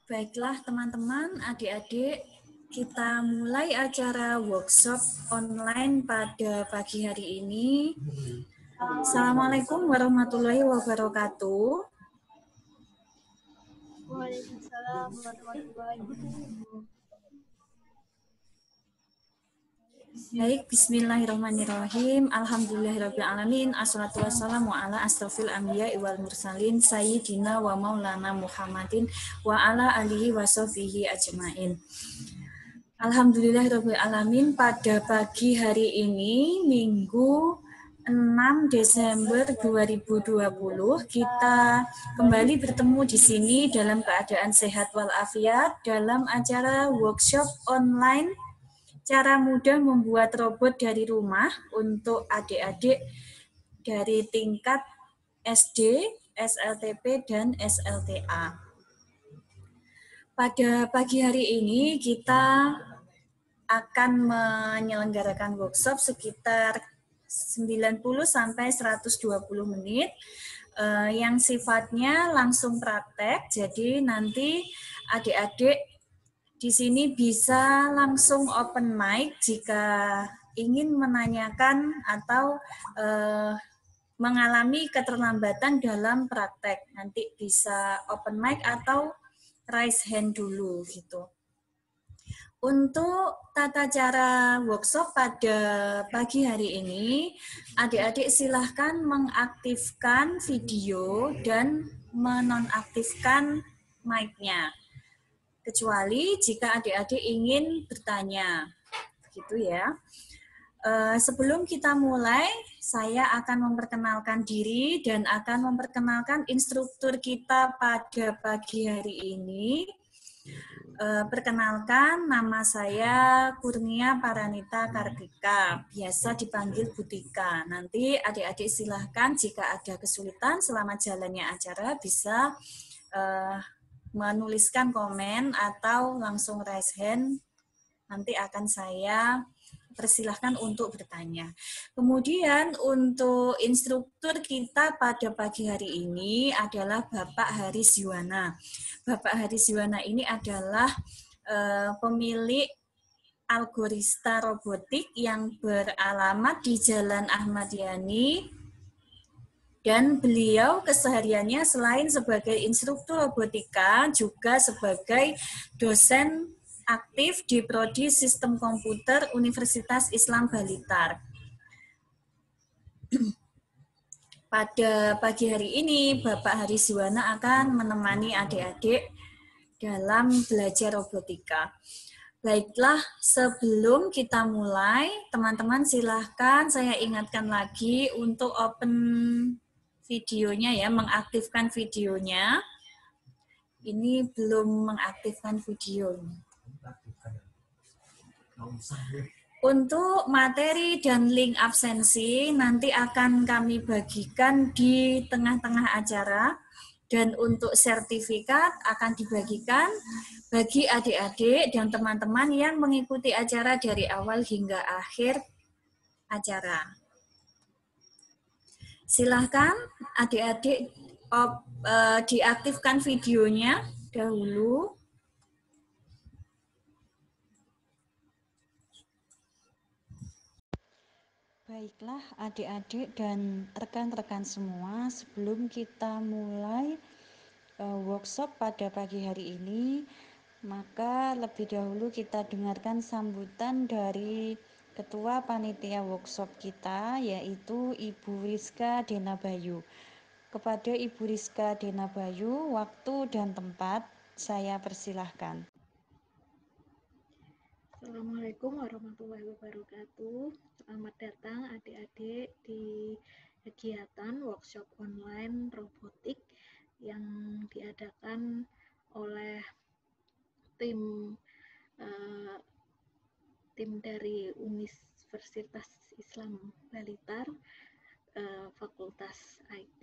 Baiklah teman-teman, adik-adik, kita mulai acara workshop online pada pagi hari ini. Assalamualaikum warahmatullahi wabarakatuh. Waalaikumsalam warahmatullahi wabarakatuh. Baik, bismillahirrahmanirrahim. Alhamdulillahirrahmanirrahim. Assalatu wassalamu ala asrafil anbiya wal mursalin sayyidina wa maulana Muhammadin wa ala alihi wa sahbihi ajmain. Alhamdulillahirrahmanirrahim. Pada pagi hari ini, Minggu 6 Desember 2020, kita kembali bertemu di sini dalam keadaan sehat walafiat dalam acara workshop online cara mudah membuat robot dari rumah untuk adik-adik dari tingkat SD, SLTP, dan SLTA. Pada pagi hari ini kita akan menyelenggarakan workshop sekitar 90 sampai 120 menit yang sifatnya langsung praktek. Jadi nanti adik-adik di sini bisa langsung open mic jika ingin menanyakan atau mengalami keterlambatan dalam praktek. Nanti bisa open mic atau raise hand dulu gitu. Untuk tata cara workshop pada pagi hari ini, adik-adik silahkan mengaktifkan video dan menonaktifkan mic-nya. Kecuali jika adik-adik ingin bertanya, gitu ya. Sebelum kita mulai, saya akan memperkenalkan diri dan akan memperkenalkan instruktur kita pada pagi hari ini. Perkenalkan, nama saya Kurnia Paranita Kartika, biasa dipanggil Butika. Nanti adik-adik silahkan jika ada kesulitan selama jalannya acara bisa menuliskan komen atau langsung raise hand, nanti akan saya persilahkan untuk bertanya. Kemudian untuk instruktur kita pada pagi hari ini adalah Bapak Haris Yuwana. Bapak Haris Yuwana ini adalah pemilik Algorista Robotik yang beralamat di Jalan Ahmad Yani. Dan beliau kesehariannya selain sebagai instruktur robotika, juga sebagai dosen aktif di Prodi Sistem Komputer Universitas Islam Blitar. Pada pagi hari ini, Bapak Haris Yuwana akan menemani adik-adik dalam belajar robotika. Baiklah, sebelum kita mulai, teman-teman silahkan saya ingatkan lagi untuk open videonya ya, mengaktifkan videonya. Ini belum mengaktifkan videonya. Untuk materi dan link absensi nanti akan kami bagikan di tengah-tengah acara. Dan untuk sertifikat akan dibagikan bagi adik-adik dan teman-teman yang mengikuti acara dari awal hingga akhir acara. Silahkan adik-adik diaktifkan videonya dahulu. Baiklah adik-adik dan rekan-rekan semua, sebelum kita mulai workshop pada pagi hari ini, maka lebih dahulu kita dengarkan sambutan dari Ketua Panitia Workshop kita, yaitu Ibu Rizka Denabayu. Kepada Ibu Rizka Denabayu, waktu dan tempat saya persilahkan. Assalamualaikum warahmatullahi wabarakatuh. Selamat datang adik-adik di kegiatan workshop online robotik yang diadakan oleh tim dari Universitas Islam Blitar, Fakultas IT,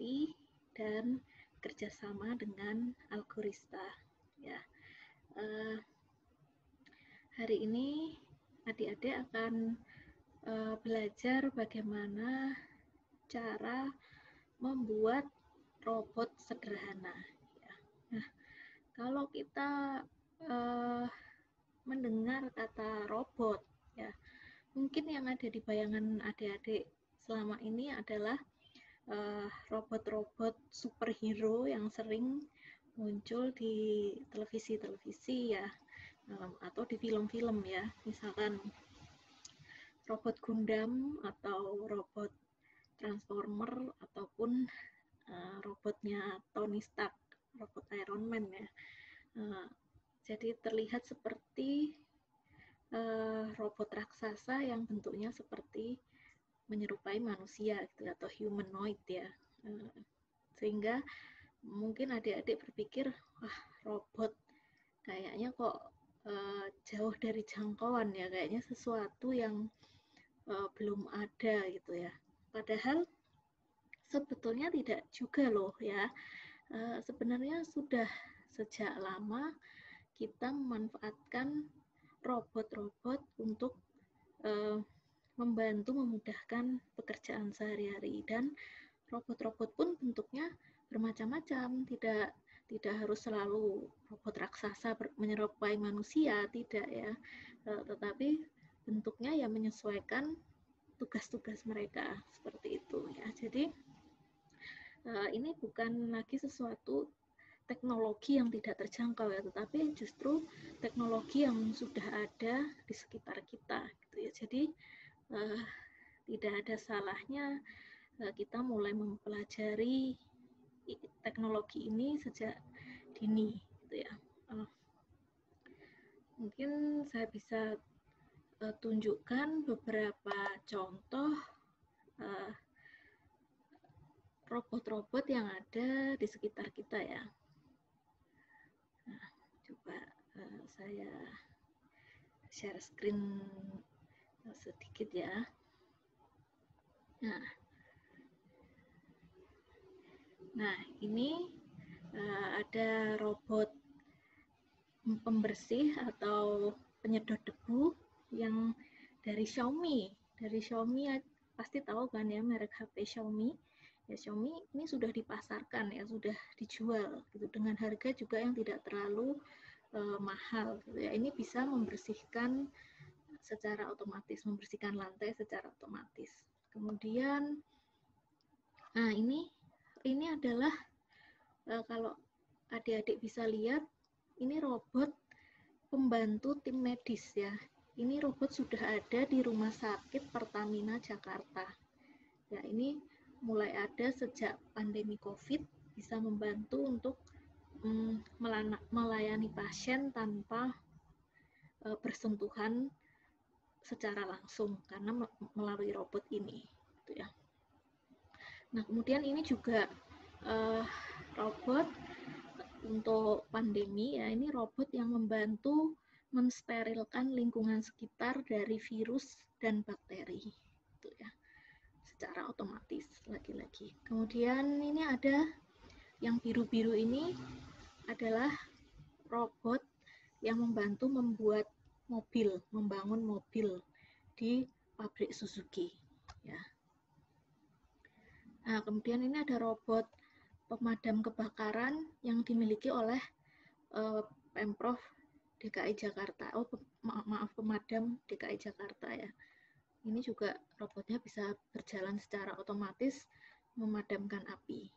dan kerjasama dengan Algorista. Ya. Hari ini adik-adik akan belajar bagaimana cara membuat robot sederhana. Ya. Nah, Kalau kita mendengar kata robot, ya mungkin yang ada di bayangan adik-adik selama ini adalah robot-robot superhero yang sering muncul di televisi-televisi ya, atau di film-film ya, misalkan robot Gundam atau robot Transformer ataupun robotnya Tony Stark, robot Iron Man ya. Jadi terlihat seperti robot raksasa yang bentuknya seperti menyerupai manusia gitu, atau humanoid ya. Sehingga mungkin adik-adik berpikir, wah robot kayaknya kok jauh dari jangkauan ya, kayaknya sesuatu yang belum ada gitu ya. Padahal sebetulnya tidak juga loh ya. Sebenarnya sudah sejak lama kita memanfaatkan robot-robot untuk membantu memudahkan pekerjaan sehari-hari, dan robot-robot pun bentuknya bermacam-macam, tidak harus selalu robot raksasa menyerupai manusia, tidak ya, tetapi bentuknya ya menyesuaikan tugas-tugas mereka seperti itu ya. Jadi ini bukan lagi sesuatu teknologi yang tidak terjangkau ya, tetapi justru teknologi yang sudah ada di sekitar kita gitu ya. Jadi tidak ada salahnya kita mulai mempelajari teknologi ini sejak dini gitu ya. Mungkin saya bisa tunjukkan beberapa contoh robot-robot yang ada di sekitar kita ya. Nah, coba saya share screen sedikit ya. Nah ini ada robot pembersih atau penyedot debu yang dari Xiaomi. Dari Xiaomi pasti tahu kan ya, merek HP Xiaomi. Ya, Xiaomi ini sudah dipasarkan ya, sudah dijual gitu dengan harga juga yang tidak terlalu mahal gitu ya. Ini bisa membersihkan secara otomatis, membersihkan lantai secara otomatis. Kemudian nah ini adalah kalau adik-adik bisa lihat, ini robot pembantu tim medis ya. Ini robot sudah ada di Rumah Sakit Pertamina Jakarta. Ya, ini mulai ada sejak pandemi COVID, bisa membantu untuk melayani pasien tanpa bersentuhan secara langsung karena melalui robot ini gitu ya. Nah, kemudian ini juga robot untuk pandemi ya, ini robot yang membantu mensterilkan lingkungan sekitar dari virus dan bakteri gitu ya, secara otomatis lagi-lagi. Kemudian ini ada yang biru-biru, ini adalah robot yang membantu membuat mobil, membangun mobil di pabrik Suzuki ya. Nah, kemudian ini ada robot pemadam kebakaran yang dimiliki oleh Pemprov DKI Jakarta. Pemadam DKI Jakarta ya. Ini juga robotnya bisa berjalan secara otomatis memadamkan api.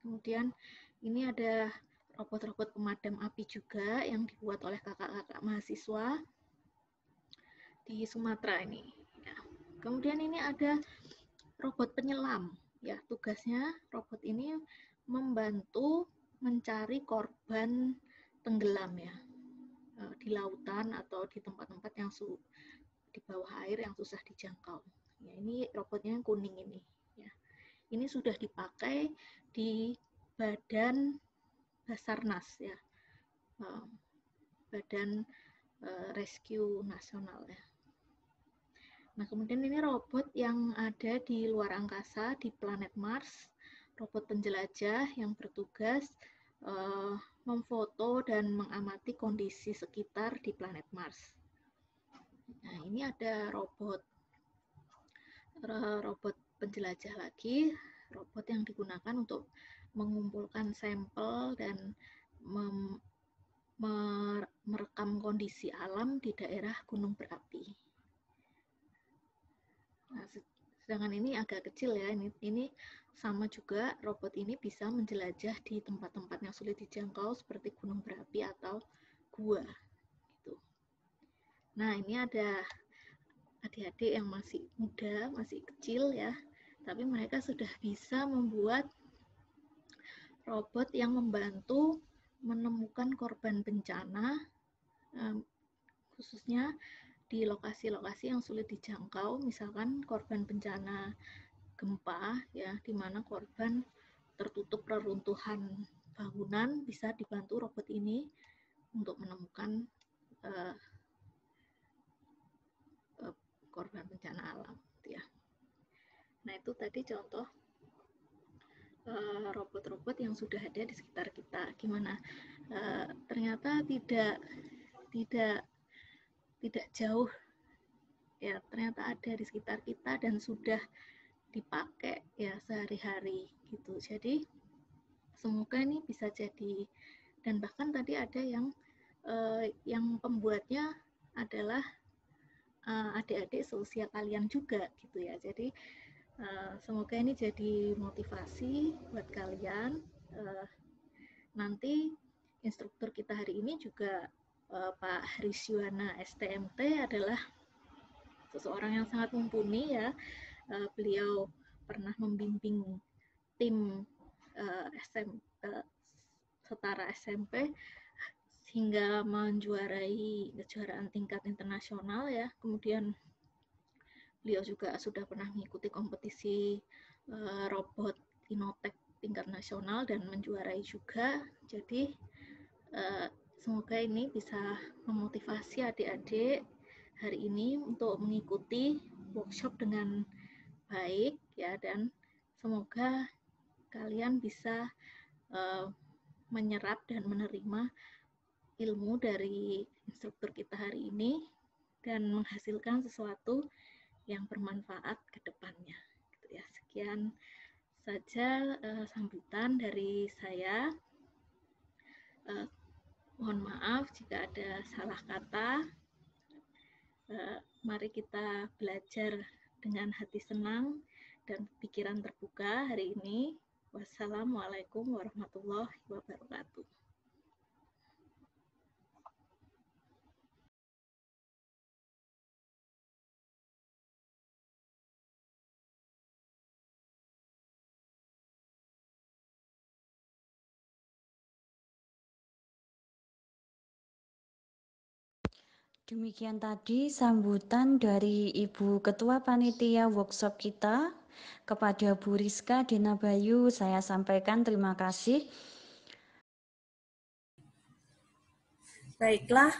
Kemudian ini ada robot-robot pemadam api juga yang dibuat oleh kakak-kakak mahasiswa di Sumatera ini. Ya. Kemudian ini ada robot penyelam. Ya, tugasnya robot ini membantu mencari korban tenggelam ya, di lautan atau di tempat-tempat yang di bawah air yang susah dijangkau. Ya, ini robotnya yang kuning ini. Ya. Ini sudah dipakai di Badan Basarnas ya, Badan Rescue Nasional ya. Nah, kemudian ini robot yang ada di luar angkasa di planet Mars, robot penjelajah yang bertugas memfoto dan mengamati kondisi sekitar di planet Mars. Nah, ini ada robot penjelajah lagi, robot yang digunakan untuk mengumpulkan sampel dan merekam kondisi alam di daerah gunung berapi. Nah, sedangkan ini agak kecil ya, ini sama juga robot ini bisa menjelajah di tempat-tempat yang sulit dijangkau seperti gunung berapi atau gua. Gitu. Nah, ini ada adik-adik yang masih muda, masih kecil ya, tapi mereka sudah bisa membuat robot yang membantu menemukan korban bencana, khususnya di lokasi-lokasi yang sulit dijangkau, misalkan korban bencana gempa, ya, di mana korban tertutup reruntuhan bangunan, bisa dibantu robot ini untuk menemukan korban bencana alam, ya. Nah, itu tadi contoh robot-robot yang sudah ada di sekitar kita. Gimana? Ternyata tidak jauh, ya, ternyata ada di sekitar kita dan sudah dipakai ya sehari-hari gitu. Jadi semoga ini bisa jadi, dan bahkan tadi ada yang pembuatnya adalah adik-adik seusia kalian juga gitu ya. Jadi semoga ini jadi motivasi buat kalian. Nanti instruktur kita hari ini juga Pak Hrisyuwana STMT adalah seseorang yang sangat mumpuni ya. Beliau pernah membimbing tim setara SMP hingga menjuarai kejuaraan tingkat internasional ya. Kemudian beliau juga sudah pernah mengikuti kompetisi robot Innotech tingkat nasional dan menjuarai juga. Jadi semoga ini bisa memotivasi adik-adik hari ini untuk mengikuti workshop dengan baik ya, dan semoga kalian bisa menyerap dan menerima ilmu dari instruktur kita hari ini dan menghasilkan sesuatu yang bermanfaat ke depannya. Gitu ya. Sekian saja sambutan dari saya. Mohon maaf jika ada salah kata. Mari kita belajar dengan hati senang dan pikiran terbuka hari ini. Wassalamualaikum warahmatullahi wabarakatuh. Demikian tadi sambutan dari Ibu Ketua Panitia Workshop kita kepada Bu Rizka Denabayu. Saya sampaikan terima kasih. Baiklah,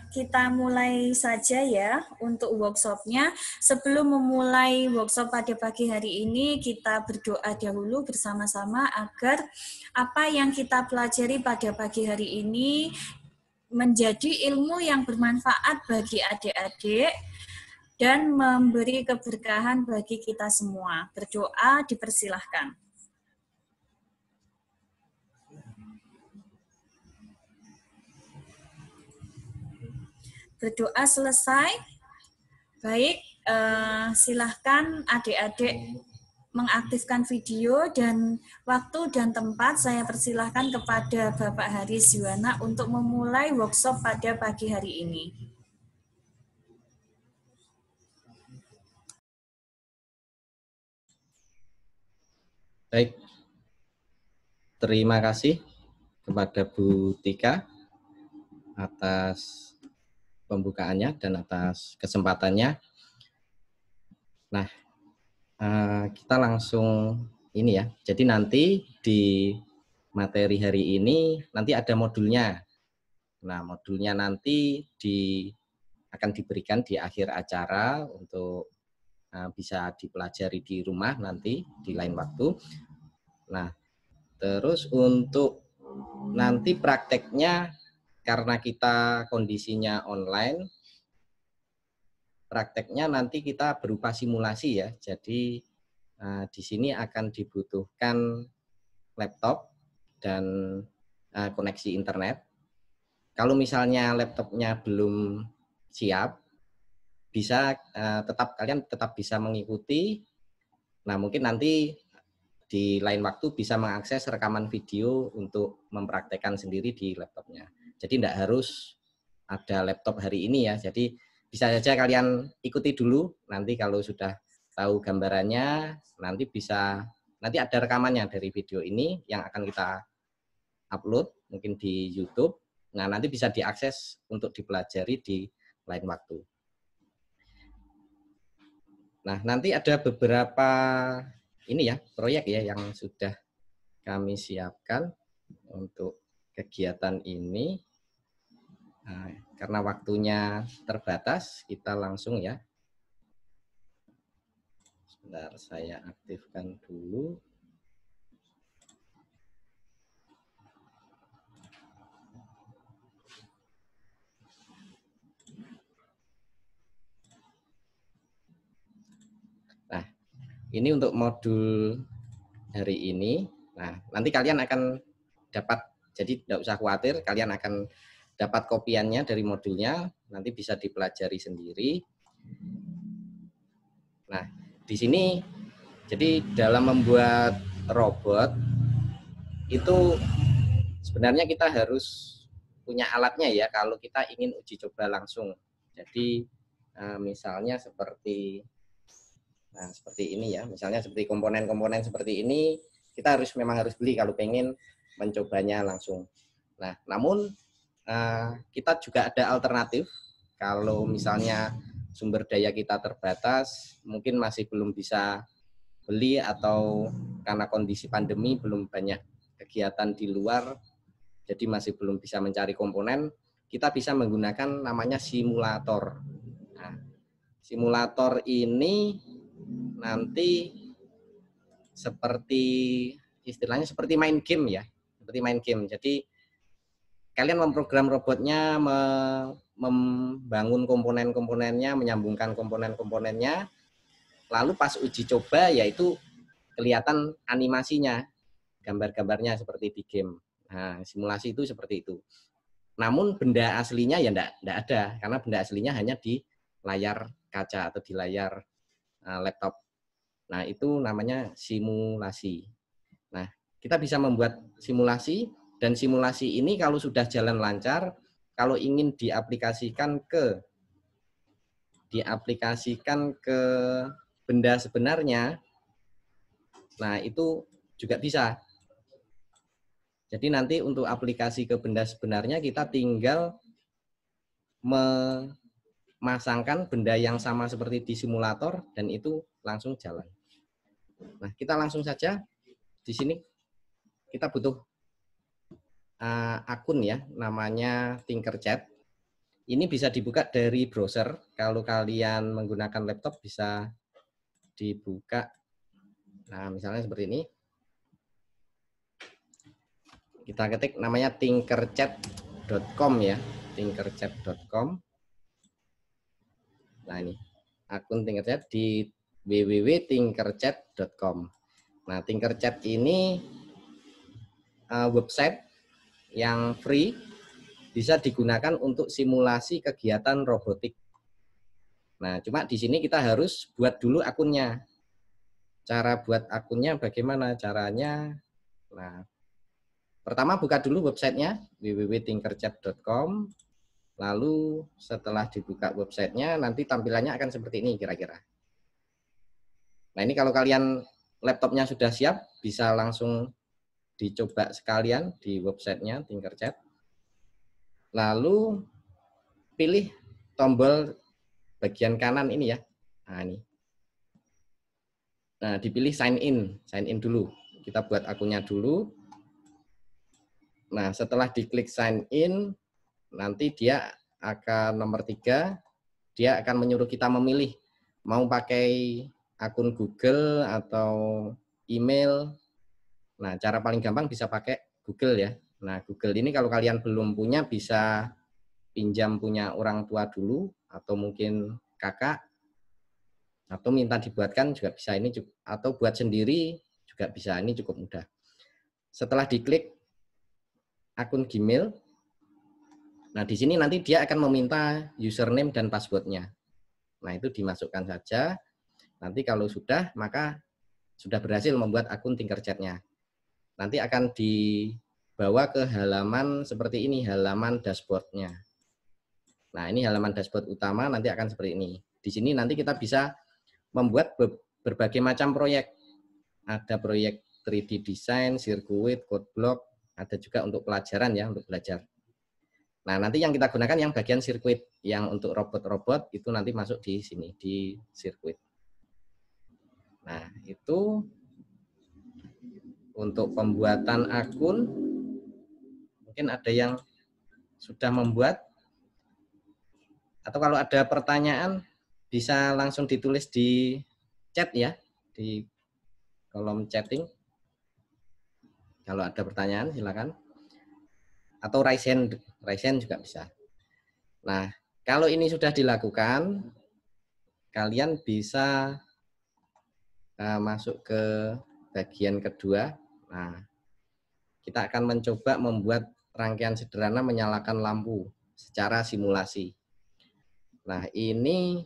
kita mulai saja ya untuk workshopnya. Sebelum memulai workshop pada pagi hari ini, kita berdoa dahulu bersama-sama agar apa yang kita pelajari pada pagi hari ini menjadi ilmu yang bermanfaat bagi adik-adik dan memberi keberkahan bagi kita semua. Berdoa dipersilahkan. Berdoa selesai. Baik, silahkan adik-adik mengaktifkan video, dan waktu dan tempat saya persilahkan kepada Bapak Hrisyuwana untuk memulai workshop pada pagi hari ini. Baik, terima kasih kepada Bu Tika atas pembukaannya dan atas kesempatannya. Nah, kita langsung ini ya. Jadi nanti di materi hari ini nanti ada modulnya. Nah, modulnya nanti akan diberikan di akhir acara untuk bisa dipelajari di rumah nanti di lain waktu. Nah, terus untuk nanti prakteknya, karena kita kondisinya online, prakteknya nanti kita berupa simulasi ya. Jadi di sini akan dibutuhkan laptop dan koneksi internet. Kalau misalnya laptopnya belum siap, kalian tetap bisa mengikuti. Nah, mungkin nanti di lain waktu bisa mengakses rekaman video untuk mempraktekkan sendiri di laptopnya. Jadi tidak harus ada laptop hari ini ya. Jadi bisa saja kalian ikuti dulu. Nanti kalau sudah tahu gambarannya, nanti ada rekamannya dari video ini yang akan kita upload mungkin di YouTube. Nah, nanti bisa diakses untuk dipelajari di lain waktu. Nah, nanti ada beberapa proyek ya yang sudah kami siapkan untuk kegiatan ini. Nah, karena waktunya terbatas, kita langsung ya. Sebentar, saya aktifkan dulu. Nah, ini untuk modul hari ini. Nah, nanti kalian akan dapat, jadi tidak usah khawatir, kalian akan dapat kopiannya dari modulnya, nanti bisa dipelajari sendiri. Nah, di sini, jadi dalam membuat robot, itu sebenarnya kita harus punya alatnya ya, kalau kita ingin uji coba langsung. Jadi, misalnya seperti ini ya, misalnya seperti komponen-komponen seperti ini, kita memang harus beli kalau pengen mencobanya langsung. Nah, namun kita juga ada alternatif. Kalau misalnya sumber daya kita terbatas, mungkin masih belum bisa beli atau karena kondisi pandemi belum banyak kegiatan di luar, jadi masih belum bisa mencari komponen, kita bisa menggunakan namanya simulator. Nah, simulator ini nanti istilahnya seperti main game ya, seperti main game. Jadi kalian memprogram robotnya, membangun komponen-komponennya, menyambungkan komponen-komponennya, lalu pas uji coba yaitu kelihatan animasinya, gambar-gambarnya seperti di game. Nah, simulasi itu seperti itu. Namun benda aslinya ya enggak ada, karena benda aslinya hanya di layar kaca atau di layar laptop. Nah, itu namanya simulasi. Nah, kita bisa membuat simulasi, dan simulasi ini kalau sudah jalan lancar, kalau ingin diaplikasikan ke benda sebenarnya, nah itu juga bisa. Jadi nanti untuk aplikasi ke benda sebenarnya kita tinggal memasangkan benda yang sama seperti di simulator dan itu langsung jalan. Nah, kita langsung saja. Di sini kita butuh akun ya, namanya Tinkercad. Ini bisa dibuka dari browser. Kalau kalian menggunakan laptop bisa dibuka. Nah, misalnya seperti ini. Kita ketik namanya tinkercad.com ya, tinkercad.com. Nah, ini akun Tinkercad di www.tinkercad.com. Nah, Tinkercad ini website yang free, bisa digunakan untuk simulasi kegiatan robotik. Nah, cuma di sini kita harus buat dulu akunnya. Cara buat akunnya bagaimana caranya? Nah, pertama buka dulu websitenya www.tinkercad.com. Lalu setelah dibuka websitenya, nanti tampilannya akan seperti ini kira-kira. Nah, ini kalau kalian laptopnya sudah siap, bisa langsung dicoba sekalian di websitenya Tinkercad. Lalu pilih tombol bagian kanan ini ya. Nah, ini. Nah, dipilih sign in dulu. Kita buat akunnya dulu. Nah, setelah diklik sign in, nanti dia akan nomor 3, dia akan menyuruh kita memilih mau pakai akun Google atau email. Nah, cara paling gampang bisa pakai Google ya. Nah, Google ini kalau kalian belum punya bisa pinjam punya orang tua dulu atau mungkin kakak, atau minta dibuatkan juga bisa, ini atau buat sendiri juga bisa, ini cukup mudah. Setelah diklik akun Gmail. Nah, di sini nanti dia akan meminta username dan passwordnya. Nah, itu dimasukkan saja. Nanti kalau sudah, maka sudah berhasil membuat akun Tinkercad-nya. Nanti akan dibawa ke halaman seperti ini, halaman dashboard-nya. Nah, ini halaman dashboard utama, nanti akan seperti ini. Di sini nanti kita bisa membuat berbagai macam proyek. Ada proyek 3D design, sirkuit, code block, ada juga untuk pelajaran ya, untuk belajar. Nah, nanti yang kita gunakan yang bagian sirkuit, yang untuk robot-robot itu nanti masuk di sini, di sirkuit. Nah, itu untuk pembuatan akun. Mungkin ada yang sudah membuat, atau kalau ada pertanyaan bisa langsung ditulis di chat ya, di kolom chatting. Kalau ada pertanyaan silakan. Atau raise hand juga bisa. Nah, kalau ini sudah dilakukan, kalian bisa masuk ke bagian kedua. Nah, kita akan mencoba membuat rangkaian sederhana menyalakan lampu secara simulasi. Nah, ini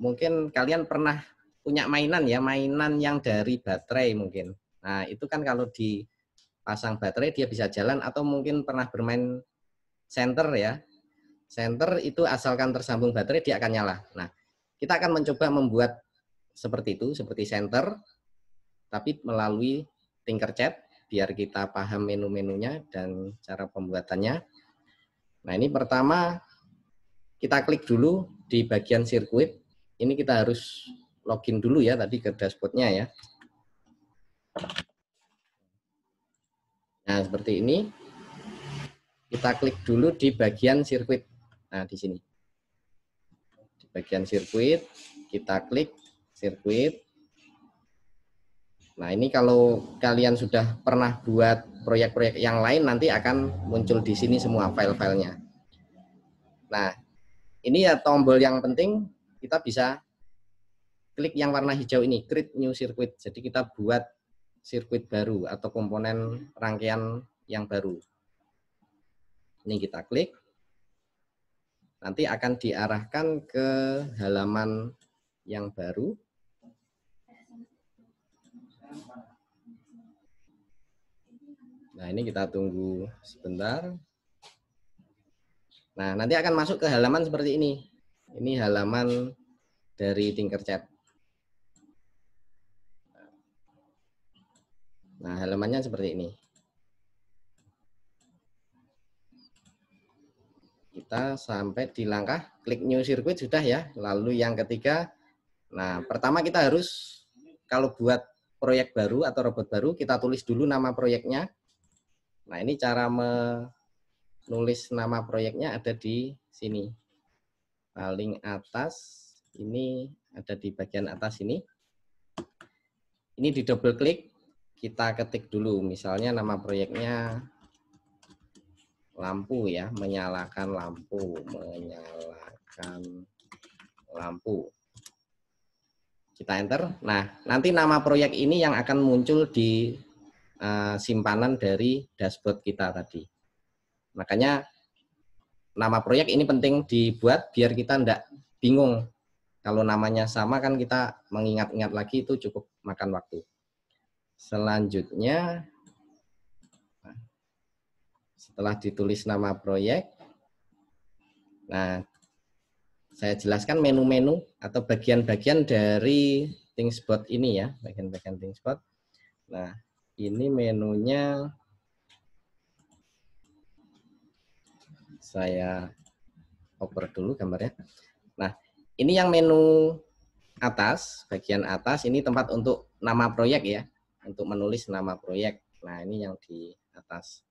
mungkin kalian pernah punya mainan ya, mainan yang dari baterai mungkin. Nah, itu kan kalau dipasang baterai dia bisa jalan, atau mungkin pernah bermain senter ya. Senter itu asalkan tersambung baterai dia akan nyala. Nah, kita akan mencoba membuat seperti itu, seperti senter, tapi melalui Tinkercad biar kita paham menu-menunya dan cara pembuatannya. Nah, ini pertama kita klik dulu di bagian sirkuit. Ini kita harus login dulu ya tadi ke dashboard-nya ya. Nah, seperti ini. Kita klik dulu di bagian sirkuit. Nah, di sini. Di bagian sirkuit, kita klik sirkuit. Nah, ini kalau kalian sudah pernah buat proyek-proyek yang lain, nanti akan muncul di sini semua file-filenya. Nah, ini ya tombol yang penting, kita bisa klik yang warna hijau ini, create new circuit. Jadi kita buat sirkuit baru atau komponen rangkaian yang baru. Ini kita klik. Nanti akan diarahkan ke halaman yang baru. Nah, ini kita tunggu sebentar. Nah, nanti akan masuk ke halaman seperti ini. Ini halaman dari Tinkercad. Nah, halamannya seperti ini. Kita sampai di langkah klik new circuit sudah ya. Lalu yang ketiga, nah pertama kita harus kalau buat proyek baru atau robot baru, kita tulis dulu nama proyeknya. Nah, ini cara menulis nama proyeknya ada di sini. Paling atas, ini ada di bagian atas ini. Ini di double klik, kita ketik dulu. Misalnya nama proyeknya lampu ya, menyalakan lampu, kita enter. Nah, nanti nama proyek ini yang akan muncul di simpanan dari dashboard kita tadi. Makanya nama proyek ini penting dibuat biar kita enggak bingung. Kalau namanya sama kan kita mengingat-ingat lagi itu cukup makan waktu. Selanjutnya, setelah ditulis nama proyek, nah saya jelaskan menu-menu atau bagian-bagian dari ThinkSpot ini ya, bagian-bagian ThinkSpot. Nah, ini menunya saya oper dulu gambarnya. Nah, ini yang menu atas, bagian atas ini tempat untuk nama proyek ya, untuk menulis nama proyek. Nah, ini yang di atas.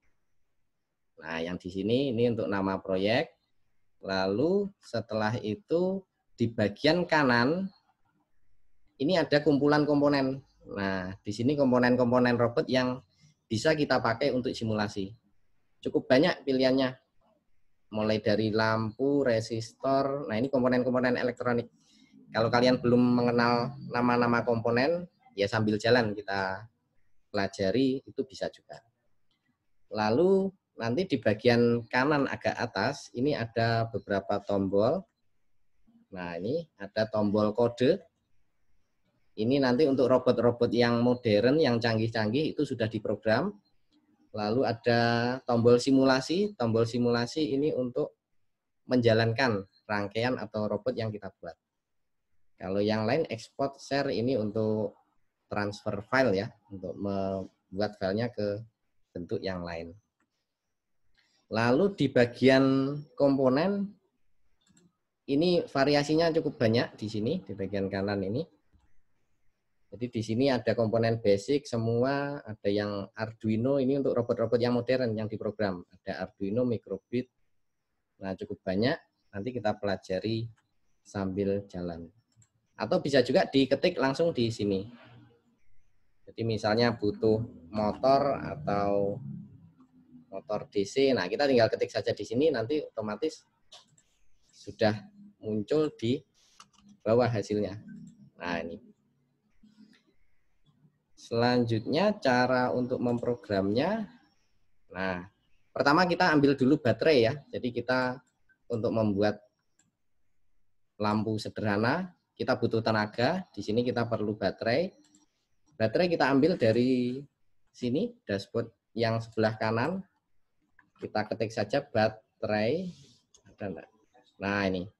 Nah, yang di sini ini untuk nama proyek. Lalu setelah itu di bagian kanan ini ada kumpulan komponen. Nah, di sini komponen-komponen robot yang bisa kita pakai untuk simulasi. Cukup banyak pilihannya. Mulai dari lampu, resistor. Nah, ini komponen-komponen elektronik. Kalau kalian belum mengenal nama-nama komponen, ya sambil jalan kita pelajari itu bisa juga. Lalu nanti di bagian kanan agak atas, ini ada beberapa tombol. Nah, ini ada tombol kode. Ini nanti untuk robot-robot yang modern, yang canggih-canggih, itu sudah diprogram. Lalu ada tombol simulasi. Tombol simulasi ini untuk menjalankan rangkaian atau robot yang kita buat. Kalau yang lain export, share ini untuk transfer file ya, untuk membuat filenya ke bentuk yang lain. Lalu di bagian komponen, ini variasinya cukup banyak di sini, di bagian kanan ini. Jadi di sini ada komponen basic semua, ada yang Arduino, ini untuk robot-robot yang modern, yang diprogram. Ada Arduino, microbit, nah cukup banyak, nanti kita pelajari sambil jalan. Atau bisa juga diketik langsung di sini. Jadi misalnya butuh motor atau motor DC, nah kita tinggal ketik saja di sini, nanti otomatis sudah muncul di bawah hasilnya. Nah ini. Selanjutnya cara untuk memprogramnya. Nah, pertama kita ambil dulu baterai ya. Jadi kita untuk membuat lampu sederhana, kita butuh tenaga. Di sini kita perlu baterai. Baterai kita ambil dari sini, dashboard yang sebelah kanan. Kita ketik saja baterai. Ada enggak? Nah, ini.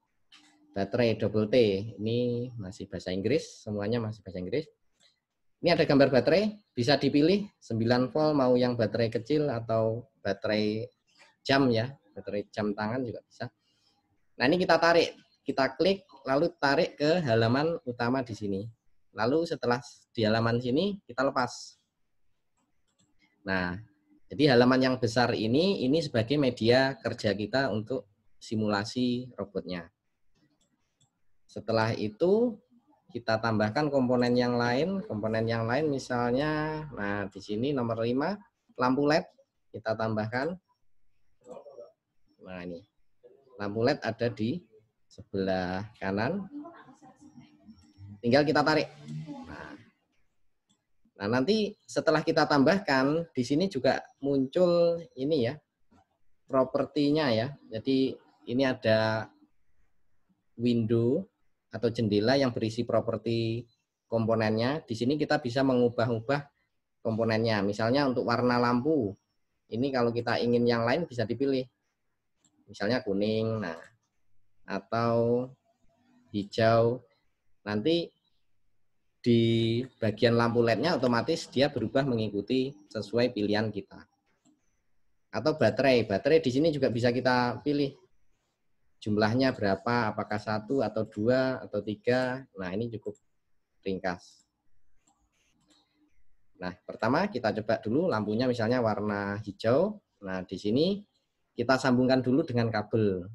Baterai double T. Ini masih bahasa Inggris, semuanya masih bahasa Inggris. Ini ada gambar baterai, bisa dipilih 9 volt mau yang baterai kecil atau baterai jam ya, baterai jam tangan juga bisa. Nah, ini kita tarik, kita klik, lalu tarik ke halaman utama di sini. Lalu setelah di halaman sini kita lepas. Nah, jadi halaman yang besar ini sebagai media kerja kita untuk simulasi robotnya. Setelah itu kita tambahkan komponen yang lain misalnya, nah di sini nomor 5, lampu LED kita tambahkan. Nah ini, lampu LED ada di sebelah kanan, tinggal kita tarik. Nah nanti setelah kita tambahkan, di sini juga muncul ini ya, propertinya ya. Jadi ini ada window atau jendela yang berisi properti komponennya. Di sini kita bisa mengubah-ubah komponennya. Misalnya untuk warna lampu, ini kalau kita ingin yang lain bisa dipilih. Misalnya kuning, nah, atau hijau. Nanti di bagian lampu LED-nya otomatis dia berubah mengikuti sesuai pilihan kita. Atau baterai. Baterai di sini juga bisa kita pilih. Jumlahnya berapa, apakah 1 atau 2 atau 3. Nah, ini cukup ringkas. Nah, pertama kita coba dulu lampunya misalnya warna hijau. Nah, di sini kita sambungkan dulu dengan kabel.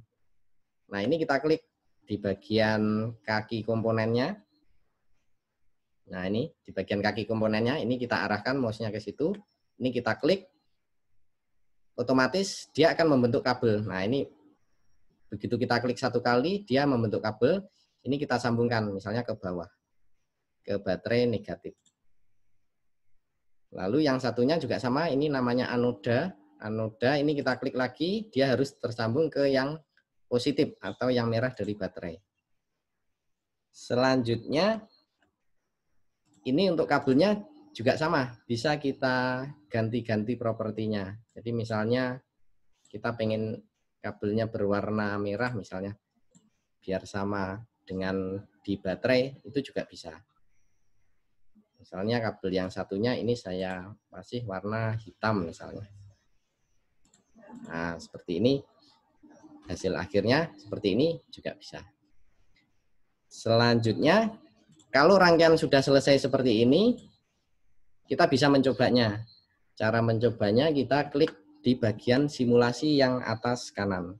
Nah, ini kita klik di bagian kaki komponennya. Nah, ini di bagian kaki komponennya, ini kita arahkan mouse-nya ke situ. Ini kita klik, otomatis dia akan membentuk kabel. Nah, ini begitu kita klik satu kali, dia membentuk kabel. Ini kita sambungkan misalnya ke bawah, ke baterai negatif. Lalu yang satunya juga sama, ini namanya anoda. Anoda ini kita klik lagi, dia harus tersambung ke yang positif atau yang merah dari baterai. Selanjutnya, ini untuk kabelnya juga sama, bisa kita ganti-ganti propertinya. Jadi misalnya kita pengen kabelnya berwarna merah misalnya, biar sama dengan di baterai, itu juga bisa. Misalnya kabel yang satunya ini saya kasih warna hitam misalnya. Nah, seperti ini. Hasil akhirnya seperti ini juga bisa. Selanjutnya, kalau rangkaian sudah selesai seperti ini, kita bisa mencobanya. Cara mencobanya kita klik di bagian simulasi yang atas kanan.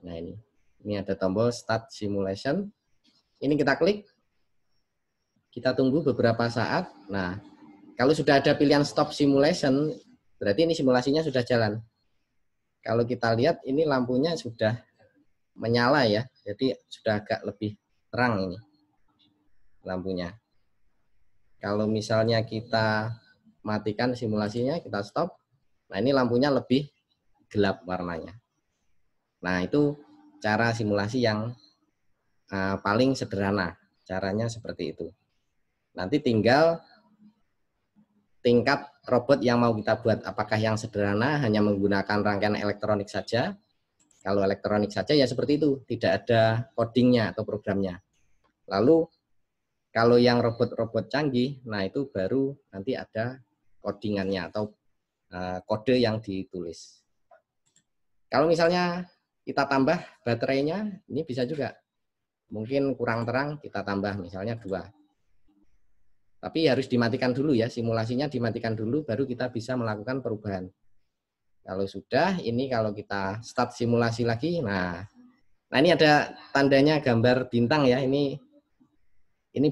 Nah ini ada tombol Start Simulation. Ini kita klik. Kita tunggu beberapa saat. Nah, kalau sudah ada pilihan Stop Simulation, berarti ini simulasinya sudah jalan. Kalau kita lihat ini lampunya sudah menyala ya, jadi sudah agak lebih terang ini lampunya. Kalau misalnya kita matikan simulasinya, kita stop. Nah, ini lampunya lebih gelap warnanya. Nah, itu cara simulasi yang paling sederhana. Caranya seperti itu. Nanti tinggal tingkat robot yang mau kita buat. Apakah yang sederhana hanya menggunakan rangkaian elektronik saja? Kalau elektronik saja ya seperti itu, tidak ada codingnya atau programnya. Lalu kalau yang robot-robot canggih, nah itu baru nanti ada codingannya atau kode yang ditulis. Kalau misalnya kita tambah baterainya, ini bisa juga. Mungkin kurang terang, kita tambah misalnya 2. Tapi harus dimatikan dulu ya, simulasinya dimatikan dulu, baru kita bisa melakukan perubahan. Kalau sudah, ini kalau kita start simulasi lagi, nah ini ada tandanya gambar bintang ya, ini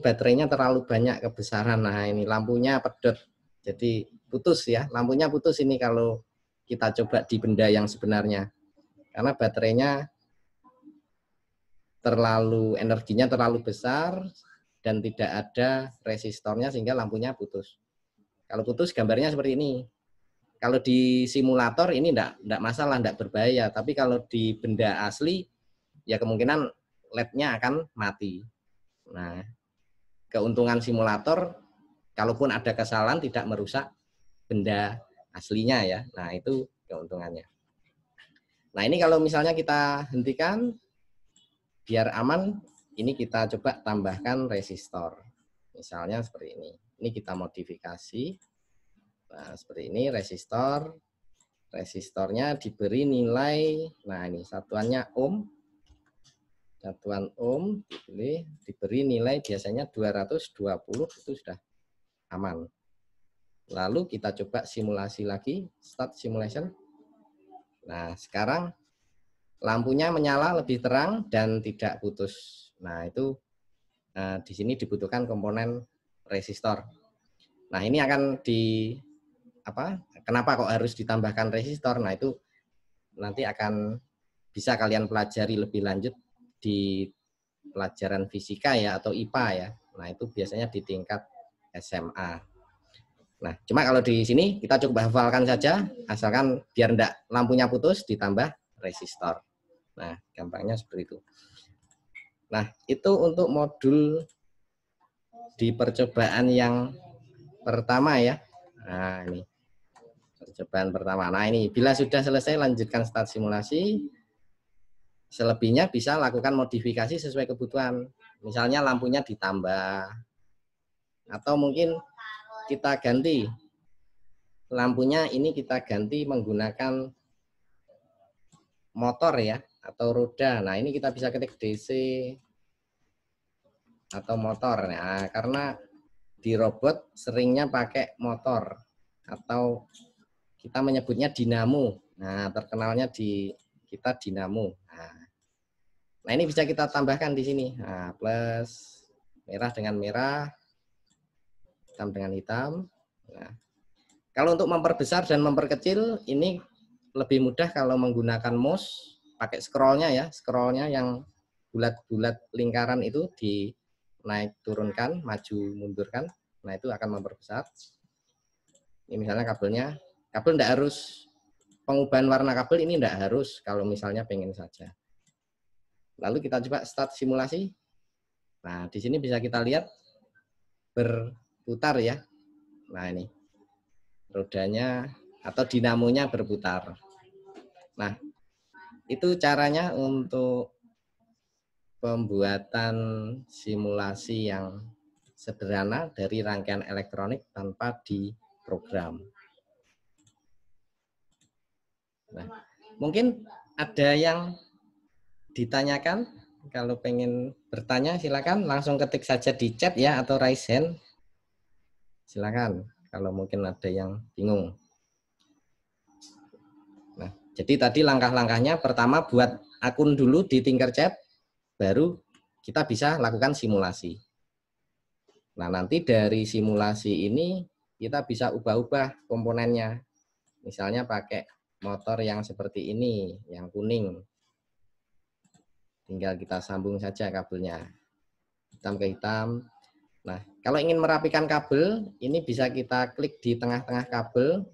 baterainya terlalu banyak kebesaran. Nah, ini lampunya pedot. Jadi putus ya, lampunya putus ini kalau kita coba di benda yang sebenarnya. Karena baterainya energinya terlalu besar dan tidak ada resistornya sehingga lampunya putus. Kalau putus gambarnya seperti ini. Kalau di simulator ini enggak masalah, enggak berbahaya. Tapi kalau di benda asli, ya kemungkinan LED-nya akan mati. Nah, keuntungan simulator, kalaupun ada kesalahan tidak merusak benda aslinya ya. Nah, itu keuntungannya. Nah, ini kalau misalnya kita hentikan, biar aman, ini kita coba tambahkan resistor. Misalnya seperti ini. Ini kita modifikasi. Nah, seperti ini resistor. Resistornya diberi nilai, nah ini satuannya ohm. Satuan ohm diberi nilai biasanya 220, itu sudah aman. Lalu kita coba simulasi lagi, start simulation. Nah, sekarang lampunya menyala lebih terang dan tidak putus. Nah, itu di sini dibutuhkan komponen resistor. Nah, ini akan kenapa kok harus ditambahkan resistor? Nah, itu nanti akan bisa kalian pelajari lebih lanjut di pelajaran fisika ya atau IPA ya. Nah, itu biasanya di tingkat SMA. Nah, cuma kalau di sini kita coba hafalkan saja, asalkan biar enggak lampunya putus ditambah resistor. Nah, gampangnya seperti itu. Nah, itu untuk modul di percobaan yang pertama ya. Nah, ini percobaan pertama. Nah, ini bila sudah selesai lanjutkan start simulasi. Selebihnya bisa lakukan modifikasi sesuai kebutuhan. Misalnya lampunya ditambah. Atau mungkin kita ganti. Lampunya ini kita ganti menggunakan motor ya. Atau roda. Nah, ini kita bisa ketik DC. Atau motor. Nah, karena di robot seringnya pakai motor. Atau kita menyebutnya dinamo. Nah, terkenalnya di kita dinamo. Nah, ini bisa kita tambahkan di sini. Nah, plus merah dengan merah, hitam dengan hitam. Nah, kalau untuk memperbesar dan memperkecil, ini lebih mudah kalau menggunakan mouse, pakai scrollnya ya, scrollnya yang bulat-bulat lingkaran itu di naik turunkan, maju mundurkan. Nah, itu akan memperbesar. Ini misalnya kabelnya, kabel tidak harus pengubahan warna kabel ini tidak harus kalau misalnya pengen saja. Lalu kita coba start simulasi. Nah, di sini bisa kita lihat berputar ya. Nah, ini rodanya atau dinamonya berputar. Nah, itu caranya untuk pembuatan simulasi yang sederhana dari rangkaian elektronik tanpa diprogram. Nah, mungkin ada yang ditanyakan, kalau pengen bertanya silakan langsung ketik saja di chat ya atau raise hand. Silakan kalau mungkin ada yang bingung. Nah, jadi tadi langkah-langkahnya pertama buat akun dulu di Tinkercad, baru kita bisa lakukan simulasi. Nah, nanti dari simulasi ini kita bisa ubah-ubah komponennya. Misalnya pakai motor yang seperti ini, yang kuning. Tinggal kita sambung saja kabelnya, hitam ke hitam. Nah, kalau ingin merapikan kabel, ini bisa kita klik di tengah-tengah kabel.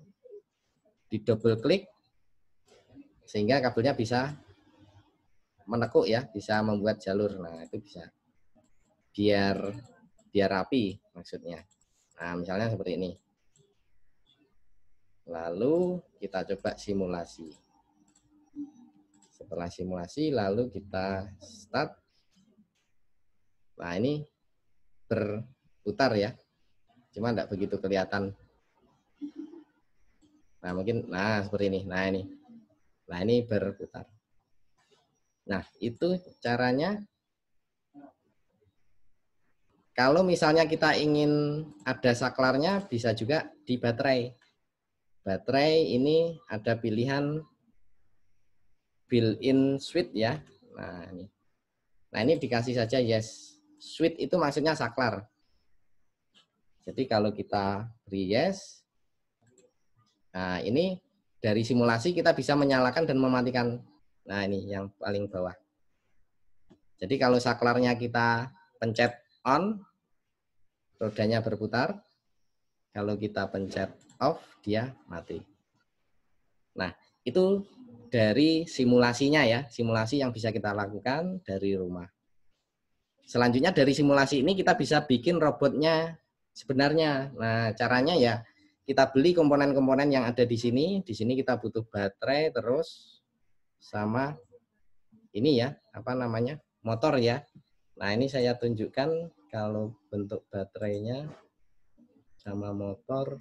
di double klik sehingga kabelnya bisa menekuk ya, bisa membuat jalur. Nah, itu bisa biar rapi maksudnya. Nah, misalnya seperti ini. Lalu kita coba simulasi. Setelah simulasi lalu kita start. Nah, ini berputar ya. Cuma enggak begitu kelihatan. Nah, mungkin seperti ini. Nah, ini berputar. Nah, itu caranya. Kalau misalnya kita ingin ada saklarnya, bisa juga di baterai. Baterai ini ada pilihan built-in switch ya. Nah, ini dikasih saja yes. Switch itu maksudnya saklar. Jadi kalau kita beri yes, nah ini dari simulasi kita bisa menyalakan dan mematikan. Nah, ini yang paling bawah. Jadi kalau saklarnya kita pencet on, rodanya berputar. Kalau kita pencet off, dia mati. Nah, itu dari simulasinya ya, simulasi yang bisa kita lakukan dari rumah. Selanjutnya dari simulasi ini kita bisa bikin robotnya sebenarnya. Nah, caranya ya kita beli komponen-komponen yang ada di sini. Di sini kita butuh baterai terus sama ini ya, motor ya. Nah, ini saya tunjukkan kalau bentuk baterainya sama motor.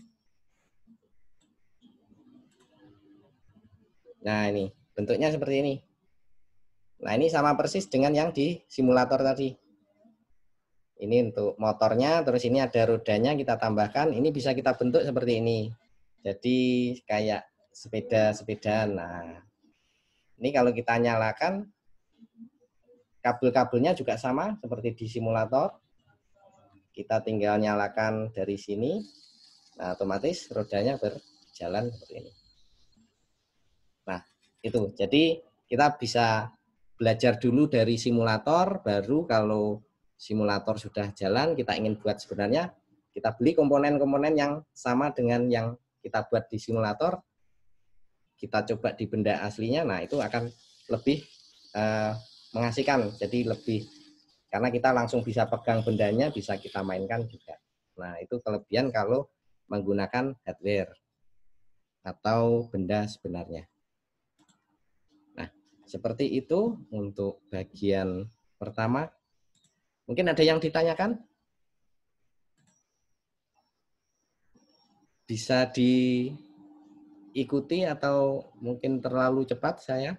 Nah, ini bentuknya seperti ini. Nah, ini sama persis dengan yang di simulator tadi. Ini untuk motornya, terus ini ada rodanya kita tambahkan. Ini bisa kita bentuk seperti ini. Jadi kayak sepeda-sepedaan. Nah, ini kalau kita nyalakan, kabel-kabelnya juga sama seperti di simulator. Kita tinggal nyalakan dari sini. Nah, otomatis rodanya berjalan seperti ini. Nah, itu. Jadi kita bisa belajar dulu dari simulator, baru kalau simulator sudah jalan, kita ingin buat sebenarnya, kita beli komponen-komponen yang sama dengan yang kita buat di simulator, kita coba di benda aslinya, nah itu akan lebih mengasihkan. Jadi lebih, karena kita langsung bisa pegang bendanya, bisa kita mainkan juga. Nah, itu kelebihan kalau menggunakan hardware atau benda sebenarnya. Seperti itu untuk bagian pertama. Mungkin ada yang ditanyakan? Bisa diikuti atau mungkin terlalu cepat saya?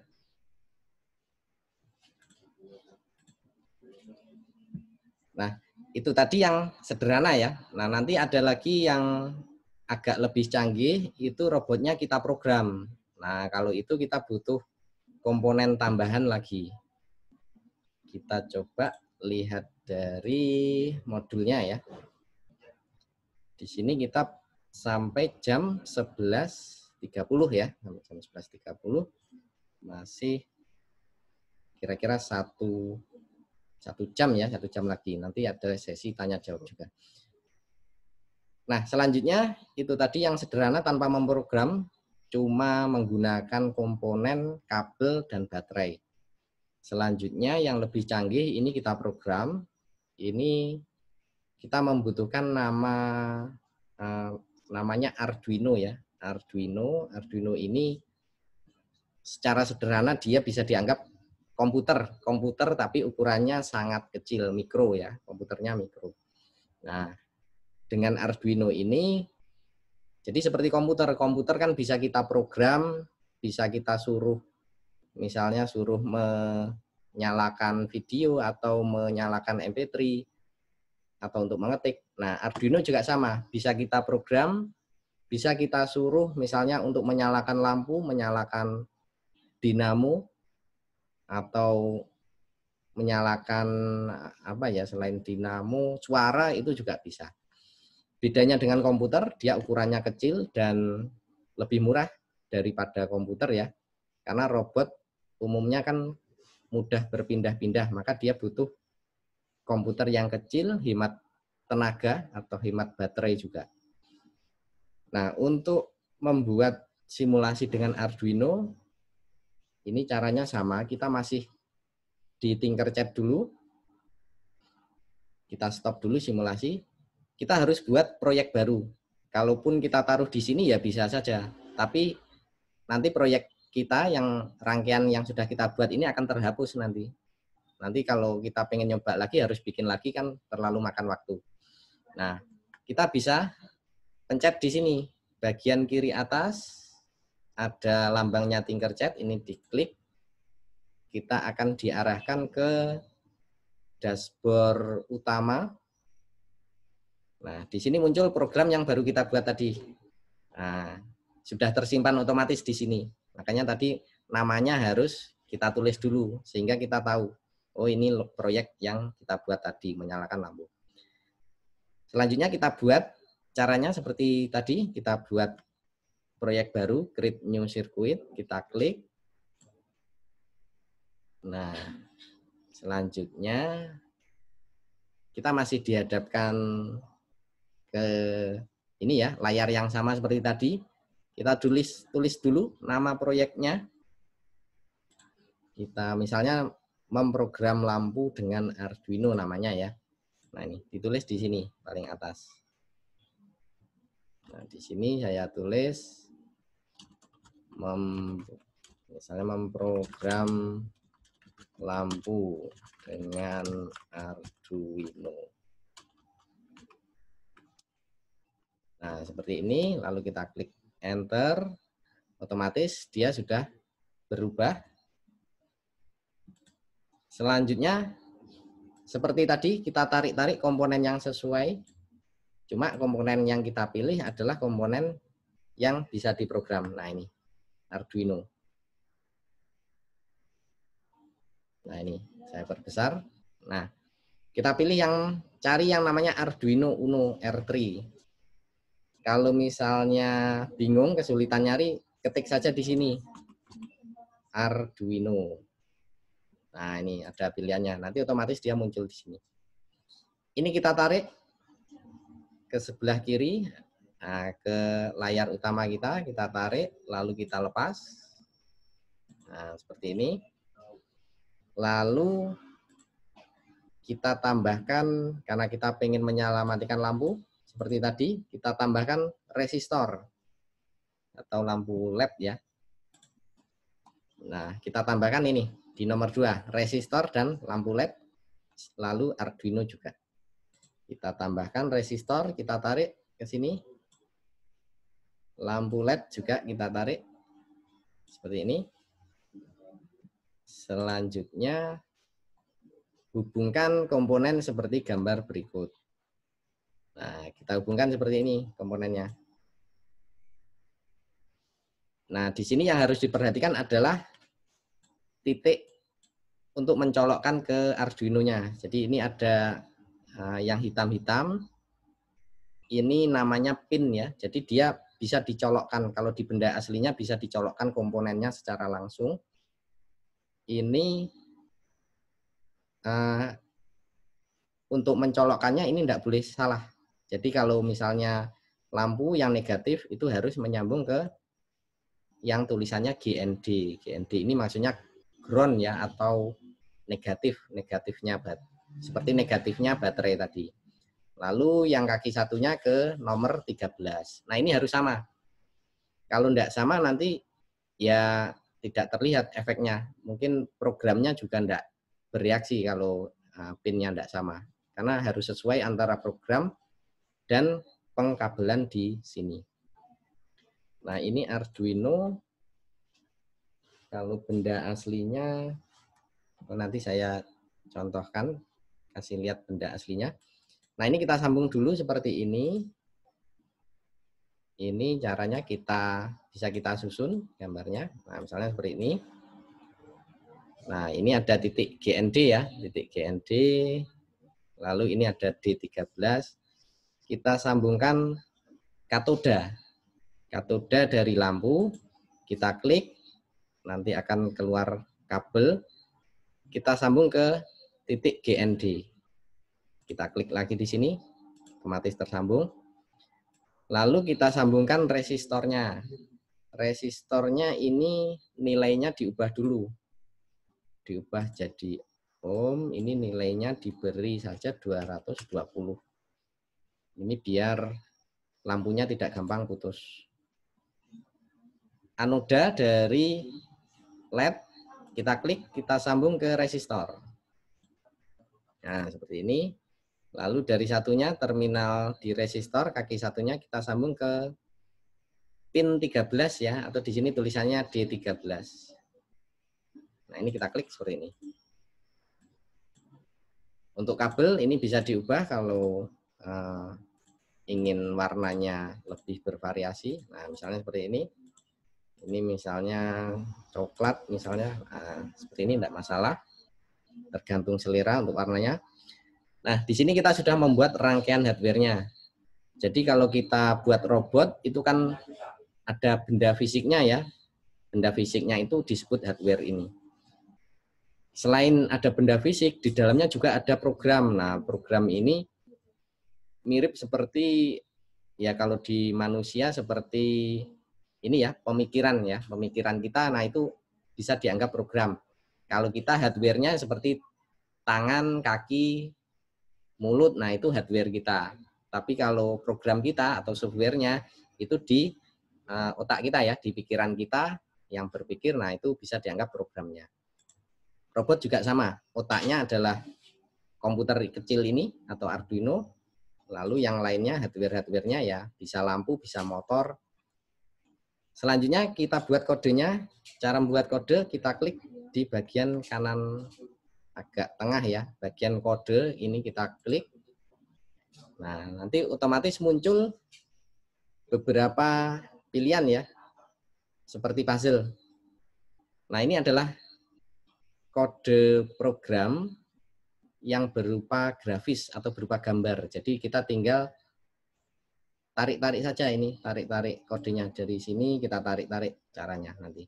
Nah, itu tadi yang sederhana ya. Nah, nanti ada lagi yang agak lebih canggih, itu robotnya kita program. Nah, kalau itu kita butuh komponen tambahan lagi. Kita coba lihat dari modulnya ya. Di sini kita sampai jam 11.30 ya. Sampai jam 11.30 masih kira-kira satu jam ya, 1 jam lagi. Nanti ada sesi tanya jawab juga. Nah, selanjutnya itu tadi yang sederhana tanpa memprogram, cuma menggunakan komponen, kabel, dan baterai. Selanjutnya yang lebih canggih ini kita program. Ini kita membutuhkan namanya Arduino ya. Arduino ini secara sederhana dia bisa dianggap komputer tapi ukurannya sangat kecil, mikro ya, komputernya mikro. Nah, dengan Arduino ini jadi seperti komputer kan bisa kita program, bisa kita suruh misalnya suruh menyalakan video atau menyalakan MP3 atau untuk mengetik. Nah, Arduino juga sama, bisa kita program, bisa kita suruh misalnya untuk menyalakan lampu, menyalakan dinamo atau menyalakan selain dinamo, suara itu juga bisa. Bedanya dengan komputer, dia ukurannya kecil dan lebih murah daripada komputer ya. Karena robot umumnya kan mudah berpindah-pindah, maka dia butuh komputer yang kecil, hemat tenaga atau hemat baterai juga. Nah, untuk membuat simulasi dengan Arduino, ini caranya sama. Kita masih di Tinkercad dulu. Kita stop dulu simulasi. Kita harus buat proyek baru. Kalaupun kita taruh di sini ya bisa saja. Tapi nanti proyek kita yang rangkaian yang sudah kita buat ini akan terhapus nanti. Nanti kalau kita pengen nyoba lagi harus bikin lagi kan terlalu makan waktu. Nah, kita bisa pencet di sini. Bagian kiri atas ada lambangnya Tinkercad, ini diklik. Kita akan diarahkan ke dashboard utama. Nah, di sini muncul program yang baru kita buat tadi. Nah, sudah tersimpan otomatis di sini. Makanya tadi namanya harus kita tulis dulu sehingga kita tahu, oh ini proyek yang kita buat tadi, menyalakan lampu. Selanjutnya kita buat caranya seperti tadi, kita buat proyek baru, create new circuit, kita klik. Nah, selanjutnya kita masih dihadapkan ke ini ya, layar yang sama seperti tadi. Kita tulis dulu nama proyeknya. Kita misalnya memprogram lampu dengan Arduino namanya ya. Nah, ini ditulis di sini paling atas. Nah, di sini saya tulis misalnya memprogram lampu dengan Arduino. Nah, seperti ini, lalu kita klik enter, otomatis dia sudah berubah. Selanjutnya, seperti tadi, kita tarik-tarik komponen yang sesuai. Cuma komponen yang kita pilih adalah komponen yang bisa diprogram. Nah, ini Arduino. Nah, ini saya perbesar. Nah, kita pilih cari yang namanya Arduino Uno R3. Kalau misalnya bingung, kesulitan nyari, ketik saja di sini Arduino. Nah, ini ada pilihannya. Nanti otomatis dia muncul di sini. Ini kita tarik ke sebelah kiri, nah, ke layar utama kita tarik, lalu kita lepas. Nah, seperti ini. Lalu kita tambahkan, karena kita pengen menyala-matikan lampu, seperti tadi, kita tambahkan resistor atau lampu LED ya. Nah, kita tambahkan ini di nomor 2, resistor dan lampu LED, lalu Arduino juga. Kita tambahkan resistor, kita tarik ke sini. Lampu LED juga kita tarik. Seperti ini. Selanjutnya, hubungkan komponen seperti gambar berikut. Nah, kita hubungkan seperti ini komponennya. Nah, di sini yang harus diperhatikan adalah titik untuk mencolokkan ke Arduino-nya. Jadi ini ada yang hitam-hitam. Ini namanya pin ya. Jadi dia bisa dicolokkan. Kalau di benda aslinya bisa dicolokkan komponennya secara langsung. Ini untuk mencolokkannya ini tidak boleh salah. Jadi kalau misalnya lampu yang negatif itu harus menyambung ke yang tulisannya GND. GND ini maksudnya ground ya, atau negatifnya seperti negatifnya baterai tadi. Lalu yang kaki satunya ke nomor 13. Nah, ini harus sama. Kalau tidak sama nanti ya tidak terlihat efeknya. Mungkin programnya juga tidak bereaksi kalau pinnya tidak sama. Karena harus sesuai antara program dan pengkabelan di sini. Nah, ini Arduino. Kalau benda aslinya, nanti saya contohkan, kasih lihat benda aslinya. Nah, ini kita sambung dulu seperti ini. Ini caranya bisa kita susun gambarnya. Nah, misalnya seperti ini. Nah, ini ada titik GND ya, titik GND. Lalu ini ada D13. Kita sambungkan katoda. Katoda dari lampu, kita klik, nanti akan keluar kabel. Kita sambung ke titik GND. Kita klik lagi di sini, otomatis tersambung. Lalu kita sambungkan resistornya. resistornya ini nilainya diubah dulu. Diubah jadi ohm, ini nilainya diberi saja 220. Ini biar lampunya tidak gampang putus. Anoda dari LED kita klik, kita sambung ke resistor. Nah, seperti ini. Lalu dari satunya terminal di resistor, kaki satunya kita sambung ke pin 13 ya, atau di sini tulisannya D13. Nah, ini kita klik seperti ini. Untuk kabel ini bisa diubah kalau ingin warnanya lebih bervariasi. Nah, misalnya seperti ini. Ini misalnya coklat, misalnya seperti ini tidak masalah. Tergantung selera untuk warnanya. Nah, di sini kita sudah membuat rangkaian hardware-nya. Jadi kalau kita buat robot, itu kan ada benda fisiknya ya. Benda fisiknya itu disebut hardware ini. Selain ada benda fisik, di dalamnya juga ada program. Nah, program ini mirip seperti, ya kalau di manusia seperti ini ya, pemikiran ya. Pemikiran kita, nah itu bisa dianggap program. Kalau kita hardware-nya seperti tangan, kaki, mulut, nah itu hardware kita. Tapi kalau program kita atau software-nya itu di otak kita ya, di pikiran kita yang berpikir, nah itu bisa dianggap programnya. Robot juga sama, otaknya adalah komputer kecil ini atau Arduino, lalu yang lainnya hardware-hardware-nya ya bisa lampu, bisa motor. Selanjutnya kita buat kodenya. Cara membuat kode kita klik di bagian kanan agak tengah ya, bagian kode ini kita klik. Nah, nanti otomatis muncul beberapa pilihan ya, seperti puzzle. Nah, ini adalah kode program yang berupa grafis atau berupa gambar. Jadi kita tinggal tarik-tarik saja ini, tarik-tarik kodenya. Dari sini kita tarik-tarik caranya nanti.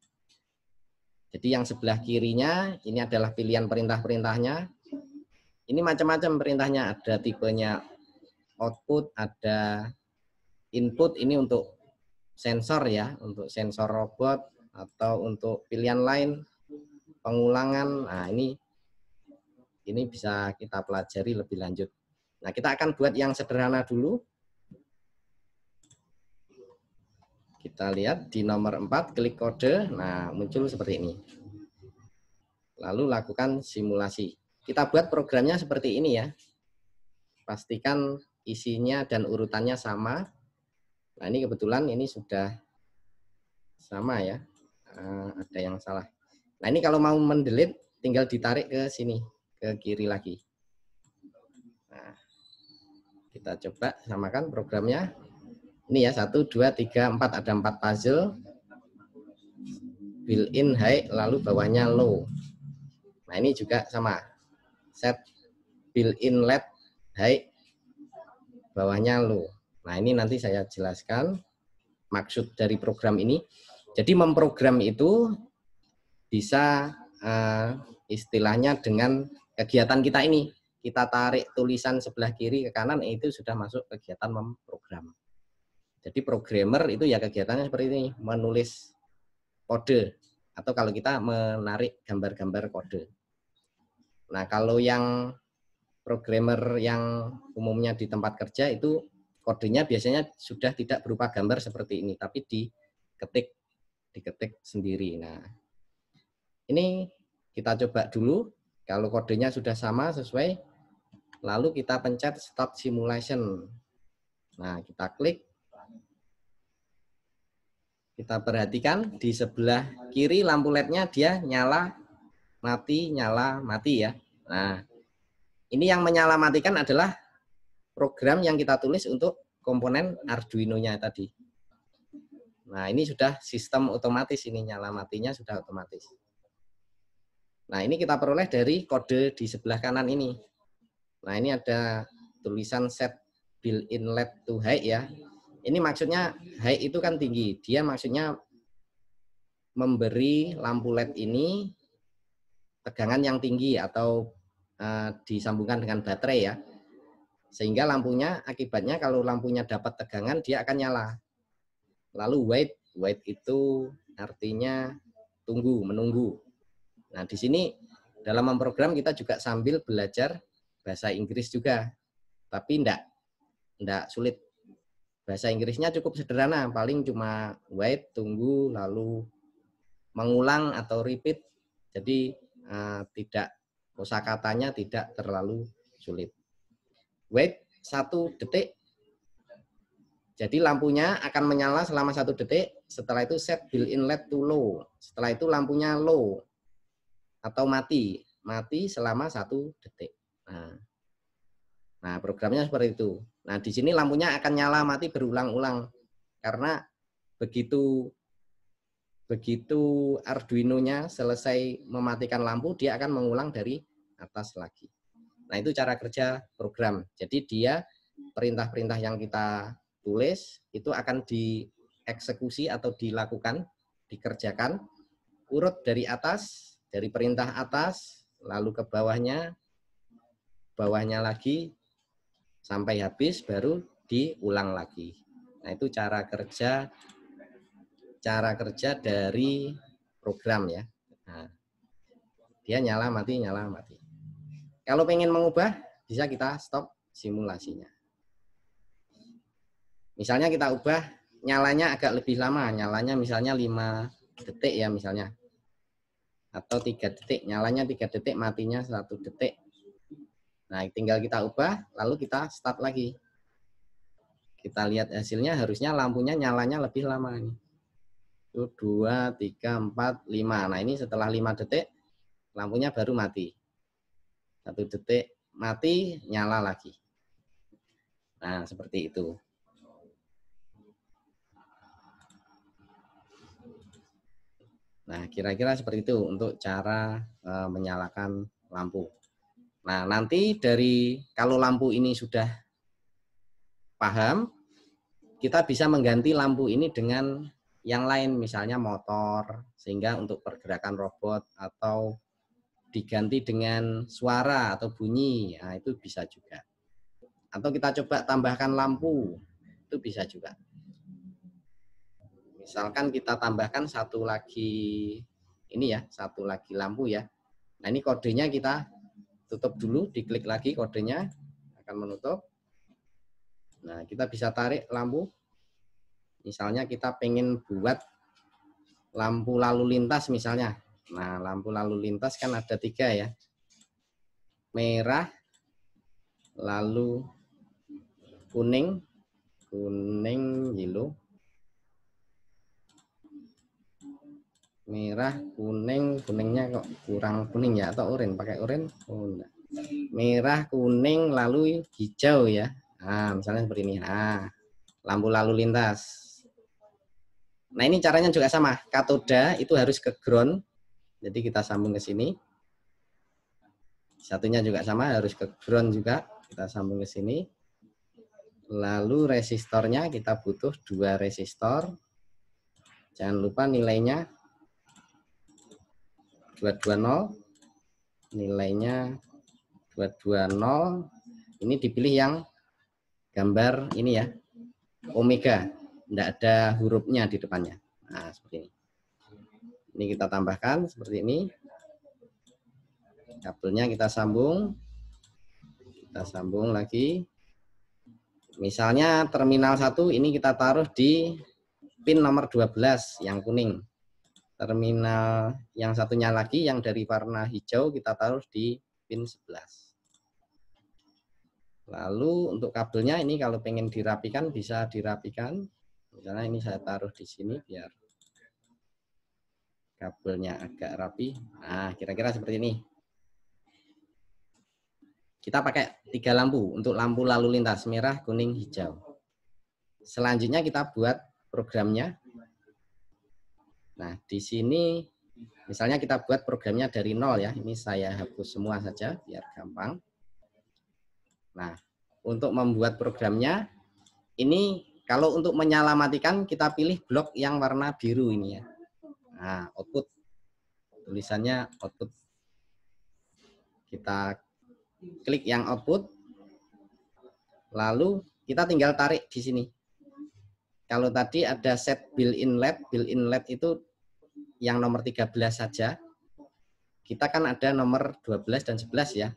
Jadi yang sebelah kirinya ini adalah pilihan perintah-perintahnya. Ini macam-macam perintahnya, ada tipenya output, ada input, ini untuk sensor ya, untuk sensor robot atau untuk pilihan lain, pengulangan. Nah, ini bisa kita pelajari lebih lanjut. Nah, kita akan buat yang sederhana dulu. Kita lihat di nomor 4, klik kode, nah muncul seperti ini. Lalu lakukan simulasi. Kita buat programnya seperti ini ya. Pastikan isinya dan urutannya sama. Nah, ini kebetulan ini sudah sama ya. Ada yang salah. Nah, ini kalau mau mendelete tinggal ditarik ke sini, ke kiri lagi. Nah, kita coba samakan programnya. Ini ya, 1, 2, 3, 4, ada 4 puzzle. Built-in high, lalu bawahnya low. Nah, ini juga sama. Set built-in LED high, bawahnya low. Nah, ini nanti saya jelaskan maksud dari program ini. Jadi memprogram itu bisa istilahnya dengan kegiatan kita ini. Kita tarik tulisan sebelah kiri ke kanan, itu sudah masuk kegiatan memprogram. Jadi programmer itu ya kegiatannya seperti ini, menulis kode, atau kalau kita menarik gambar-gambar kode. Nah, kalau yang programmer yang umumnya di tempat kerja itu kodenya biasanya sudah tidak berupa gambar seperti ini, tapi diketik sendiri. Nah, ini kita coba dulu. Kalau kodenya sudah sama sesuai, lalu kita pencet start simulation. Nah, kita klik. Kita perhatikan di sebelah kiri lampu LED-nya dia nyala, mati ya. Nah, ini yang menyala matikan adalah program yang kita tulis untuk komponen Arduino-nya tadi. Nah, ini sudah sistem otomatis, ini nyala matinya sudah otomatis. Nah, ini kita peroleh dari kode di sebelah kanan ini. Nah, ini ada tulisan set built-in LED to high ya. Ini maksudnya high itu kan tinggi. Dia maksudnya memberi lampu LED ini tegangan yang tinggi atau disambungkan dengan baterai ya. Sehingga lampunya akibatnya kalau lampunya dapat tegangan dia akan nyala. Lalu white Wait itu artinya tunggu, menunggu. Nah, di sini dalam memprogram kita juga sambil belajar bahasa Inggris juga. Tapi enggak sulit. Bahasa Inggrisnya cukup sederhana, paling cuma wait, tunggu, lalu mengulang atau repeat. Jadi tidak, kosakatanya tidak terlalu sulit. Wait 1 detik. Jadi lampunya akan menyala selama 1 detik. Setelah itu set built-in LED to low. Setelah itu lampunya low atau mati. Mati selama 1 detik. Nah, programnya seperti itu. Nah, di sini lampunya akan nyala mati berulang-ulang. Karena begitu Arduino-nya selesai mematikan lampu, dia akan mengulang dari atas lagi. Nah, itu cara kerja program. Jadi dia perintah-perintah yang kita tulis itu akan dieksekusi atau dilakukan, dikerjakan urut dari atas, dari perintah atas, lalu ke bawahnya lagi, sampai habis baru diulang lagi. Nah, itu cara kerja dari program ya. Nah, dia nyala mati. Kalau pengen mengubah, bisa kita stop simulasinya. Misalnya kita ubah nyalanya agak lebih lama, nyalanya misalnya 5 detik ya misalnya. Atau 3 detik, nyalanya 3 detik, matinya 1 detik. Nah, tinggal kita ubah, lalu kita start lagi. Kita lihat hasilnya, harusnya lampunya nyalanya lebih lama nih. 2, 3, 4, 5. Nah, ini setelah 5 detik, lampunya baru mati. 1 detik, mati, nyala lagi. Nah, seperti itu. Nah, kira-kira seperti itu untuk cara menyalakan lampu. Nah, nanti kalau lampu ini sudah paham, kita bisa mengganti lampu ini dengan yang lain, misalnya motor, sehingga untuk pergerakan robot, atau diganti dengan suara atau bunyi, nah, itu bisa juga. Atau kita coba tambahkan lampu, itu bisa juga. Misalkan kita tambahkan satu lagi lampu ya. Nah, ini kodenya kita tutup dulu, diklik lagi kodenya, akan menutup. Nah, kita bisa tarik lampu. Misalnya kita pengen buat lampu lalu lintas misalnya. Nah, lampu lalu lintas kan ada 3 ya. Merah, lalu kuning, yellow. Merah, kuningnya kok kurang kuning ya, atau oranye, pakai oranye. Oh, enggak. Merah, kuning, lalu hijau ya. Nah, misalnya seperti ini. Nah, lampu lalu lintas. Nah, ini caranya juga sama. Katoda itu harus ke ground. Jadi kita sambung ke sini. Satunya juga sama, harus ke ground juga. Kita sambung ke sini. Lalu resistornya kita butuh 2 resistor. Jangan lupa nilainya 220. Nilainya 220. Ini dipilih yang gambar ini ya, omega, tidak ada hurufnya di depannya. Nah, seperti ini. Ini kita tambahkan seperti ini. Kabelnya kita sambung lagi. Misalnya terminal 1 ini kita taruh di pin nomor 12 yang kuning. Terminal yang satunya lagi yang dari warna hijau kita taruh di pin 11. Lalu untuk kabelnya ini kalau pengen dirapikan bisa dirapikan. Misalnya ini saya taruh di sini biar kabelnya agak rapi. Nah, kira-kira seperti ini. Kita pakai 3 lampu untuk lampu lalu lintas, merah, kuning, hijau. Selanjutnya kita buat programnya. Nah, di sini misalnya kita buat programnya dari 0 ya. Ini saya hapus semua saja biar gampang. Nah, untuk membuat programnya, ini kalau untuk menyala matikan kita pilih blok yang warna biru ini ya. Nah, output, tulisannya output. Kita klik yang output, lalu kita tinggal tarik di sini. kalau tadi ada set built-in LED itu yang nomor 13 saja. Kita kan ada nomor 12 dan 11 ya.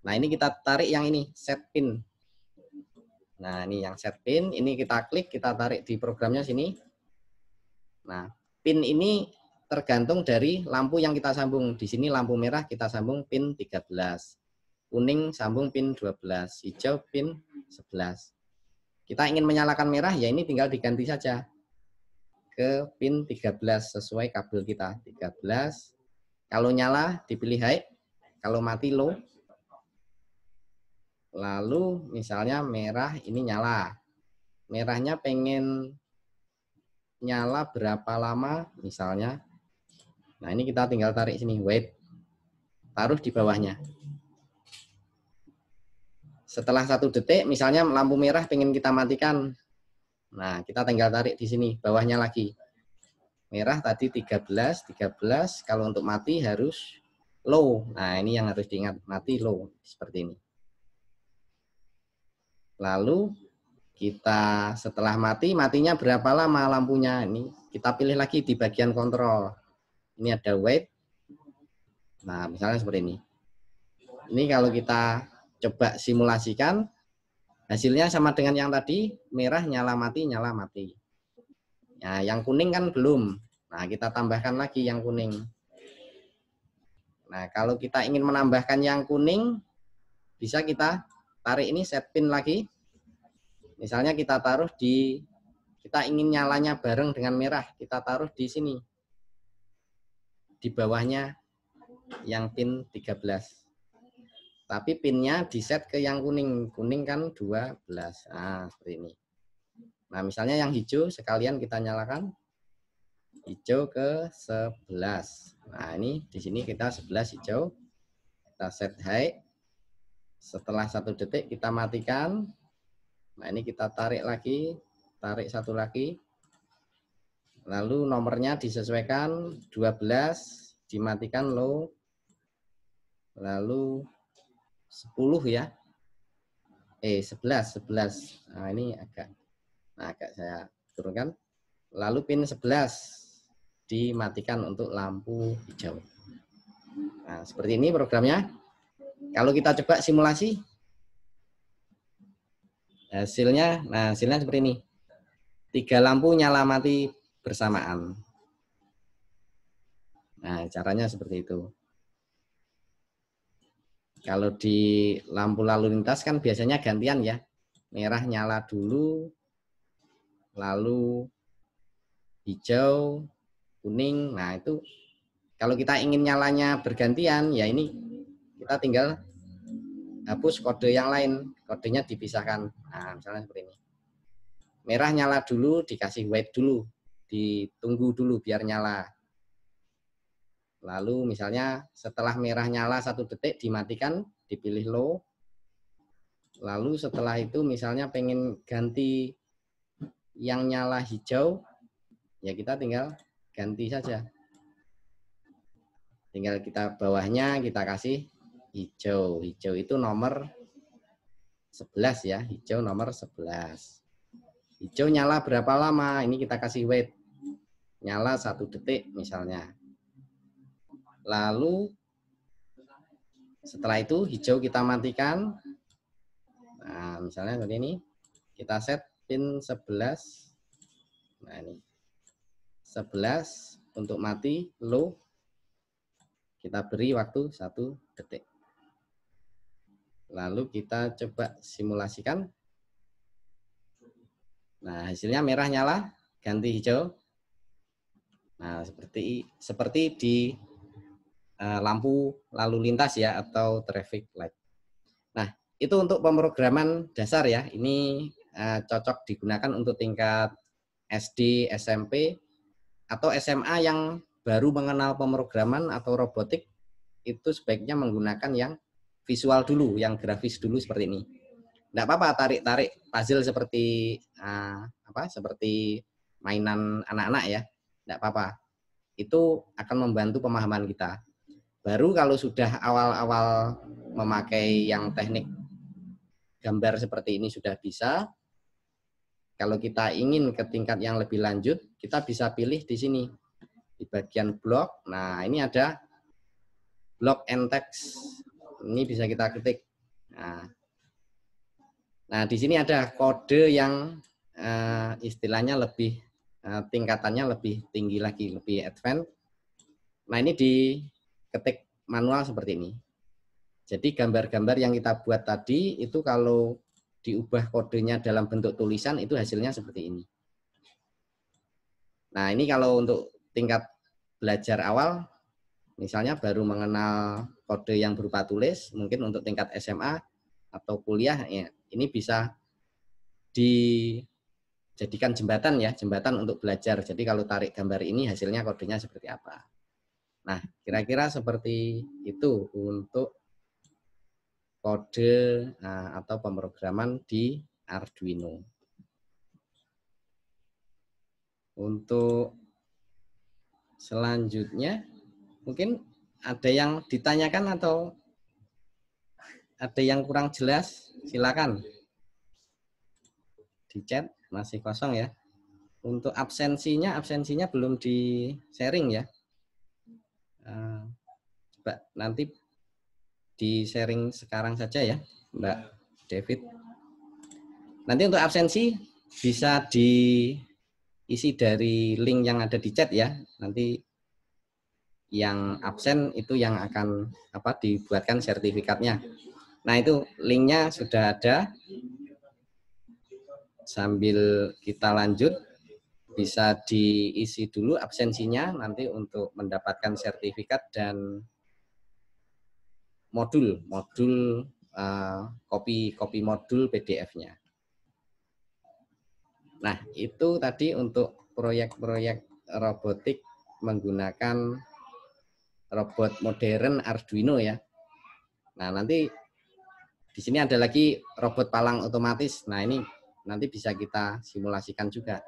Nah, ini kita tarik yang ini, set pin. Nah, ini yang set pin, ini kita klik, kita tarik di programnya sini. Nah, pin ini tergantung dari lampu yang kita sambung. Di sini lampu merah kita sambung pin 13. Kuning sambung pin 12, hijau pin 11. Kita ingin menyalakan merah, ya ini tinggal diganti saja ke pin 13 sesuai kabel kita. 13, kalau nyala dipilih high, kalau mati low. Lalu misalnya merah ini nyala. Merahnya pengen nyala berapa lama misalnya. Nah, ini kita tinggal tarik sini, wait. Taruh di bawahnya. Setelah 1 detik, misalnya lampu merah pengen kita matikan. Nah, kita tinggal tarik di sini, bawahnya lagi. Merah tadi 13, kalau untuk mati harus low. Nah, ini yang harus diingat, mati low, seperti ini. Lalu, kita setelah matinya berapa lama lampunya? Ini kita pilih lagi di bagian kontrol. Ini ada wait. Nah, misalnya seperti ini. Ini kalau kita coba simulasikan, hasilnya sama dengan yang tadi, merah nyala mati. Nah, yang kuning kan belum. Nah, kita tambahkan lagi yang kuning. Nah, kalau kita ingin menambahkan yang kuning, bisa kita tarik ini set pin lagi. Misalnya kita taruh kita ingin nyalanya bareng dengan merah, kita taruh di sini. Di bawahnya yang pin 13. Tapi pinnya di set ke yang kuning. Kuning kan 12. Nah, seperti ini. Nah, misalnya yang hijau sekalian kita nyalakan. Hijau ke 11. Nah, ini di sini kita 11 hijau. Kita set high. Setelah 1 detik kita matikan. Nah, ini kita tarik lagi. Tarik 1 lagi. Lalu nomornya disesuaikan 12. Dimatikan low. Lalu 10 ya. 11. Nah, ini agak saya turunkan. Lalu pin 11 dimatikan untuk lampu hijau. Nah, seperti ini programnya. Kalau kita coba simulasi, hasilnya seperti ini. 3 lampu nyala mati bersamaan. Nah, caranya seperti itu. Kalau di lampu lalu lintas kan biasanya gantian ya. Merah nyala dulu, lalu hijau, kuning. Nah, itu kalau kita ingin nyalanya bergantian, ya ini kita tinggal hapus kode yang lain. Kodenya dipisahkan. Nah, misalnya seperti ini. Merah nyala dulu, dikasih wait dulu. Ditunggu dulu biar nyala. Lalu misalnya setelah merah nyala 1 detik dimatikan, dipilih low. Lalu setelah itu misalnya pengen ganti yang nyala hijau, ya kita tinggal ganti saja. Tinggal kita bawahnya kita kasih hijau. Hijau itu nomor 11 ya, hijau nomor 11. Hijau nyala berapa lama? Ini kita kasih wait. Nyala 1 detik misalnya. Lalu setelah itu hijau kita matikan. Nah, misalnya seperti ini. Kita set pin 11. Nah, ini. 11 untuk mati low. Kita beri waktu 1 detik. Lalu kita coba simulasikan. Nah, hasilnya merah nyala, ganti hijau. Nah, seperti di lampu lalu lintas ya, atau traffic light. Nah, itu untuk pemrograman dasar ya. Ini cocok digunakan untuk tingkat SD, SMP, atau SMA yang baru mengenal pemrograman atau robotik. Itu sebaiknya menggunakan yang visual dulu, yang grafis dulu seperti ini. Tidak apa-apa tarik-tarik puzzle seperti seperti mainan anak-anak ya. Tidak apa-apa. Itu akan membantu pemahaman kita. Baru kalau sudah awal-awal memakai yang teknik gambar seperti ini sudah bisa, kalau kita ingin ke tingkat yang lebih lanjut, kita bisa pilih di sini di bagian blok. Nah, ini ada block and text. Ini bisa kita ketik. Nah, di sini ada kode yang istilahnya lebih tingkatannya lebih tinggi lagi, lebih advance. Nah, ini diketik manual seperti ini. Jadi gambar-gambar yang kita buat tadi itu kalau diubah kodenya dalam bentuk tulisan itu hasilnya seperti ini. Nah, ini kalau untuk tingkat belajar awal, misalnya baru mengenal kode yang berupa tulis, mungkin untuk tingkat SMA atau kuliah, ya, ini bisa dijadikan jembatan ya, jembatan untuk belajar. Jadi kalau tarik gambar ini hasilnya kodenya seperti apa. Nah, kira-kira seperti itu untuk kode atau pemrograman di Arduino. Untuk selanjutnya, mungkin ada yang ditanyakan atau ada yang kurang jelas, silakan. Di chat masih kosong ya. Untuk absensinya belum di sharing ya. Coba nanti di sharing sekarang saja ya, Mbak David. Nanti untuk absensi bisa diisi dari link yang ada di chat ya. Nanti yang absen itu yang akan dibuatkan sertifikatnya. Nah, itu linknya sudah ada. Sambil kita lanjut, bisa diisi dulu absensinya nanti untuk mendapatkan sertifikat dan modul kopi modul PDF-nya. Nah, itu tadi untuk proyek-proyek robotik menggunakan robot modern Arduino ya. Nah, nanti di sini ada lagi robot palang otomatis. Nah, ini nanti bisa kita simulasikan juga.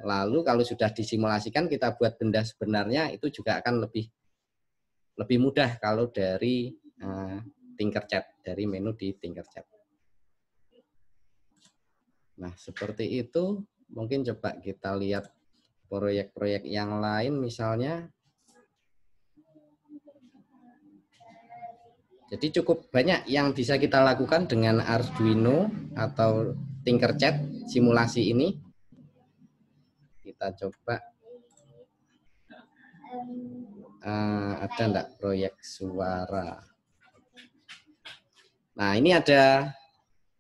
Lalu kalau sudah disimulasikan, kita buat benda sebenarnya itu juga akan lebih mudah kalau dari Tinkercad, dari menu di Tinkercad. Nah, seperti itu. Mungkin coba kita lihat proyek-proyek yang lain misalnya. Jadi cukup banyak yang bisa kita lakukan dengan Arduino atau Tinkercad simulasi ini. Kita coba. Ada enggak proyek suara? Nah, ini ada,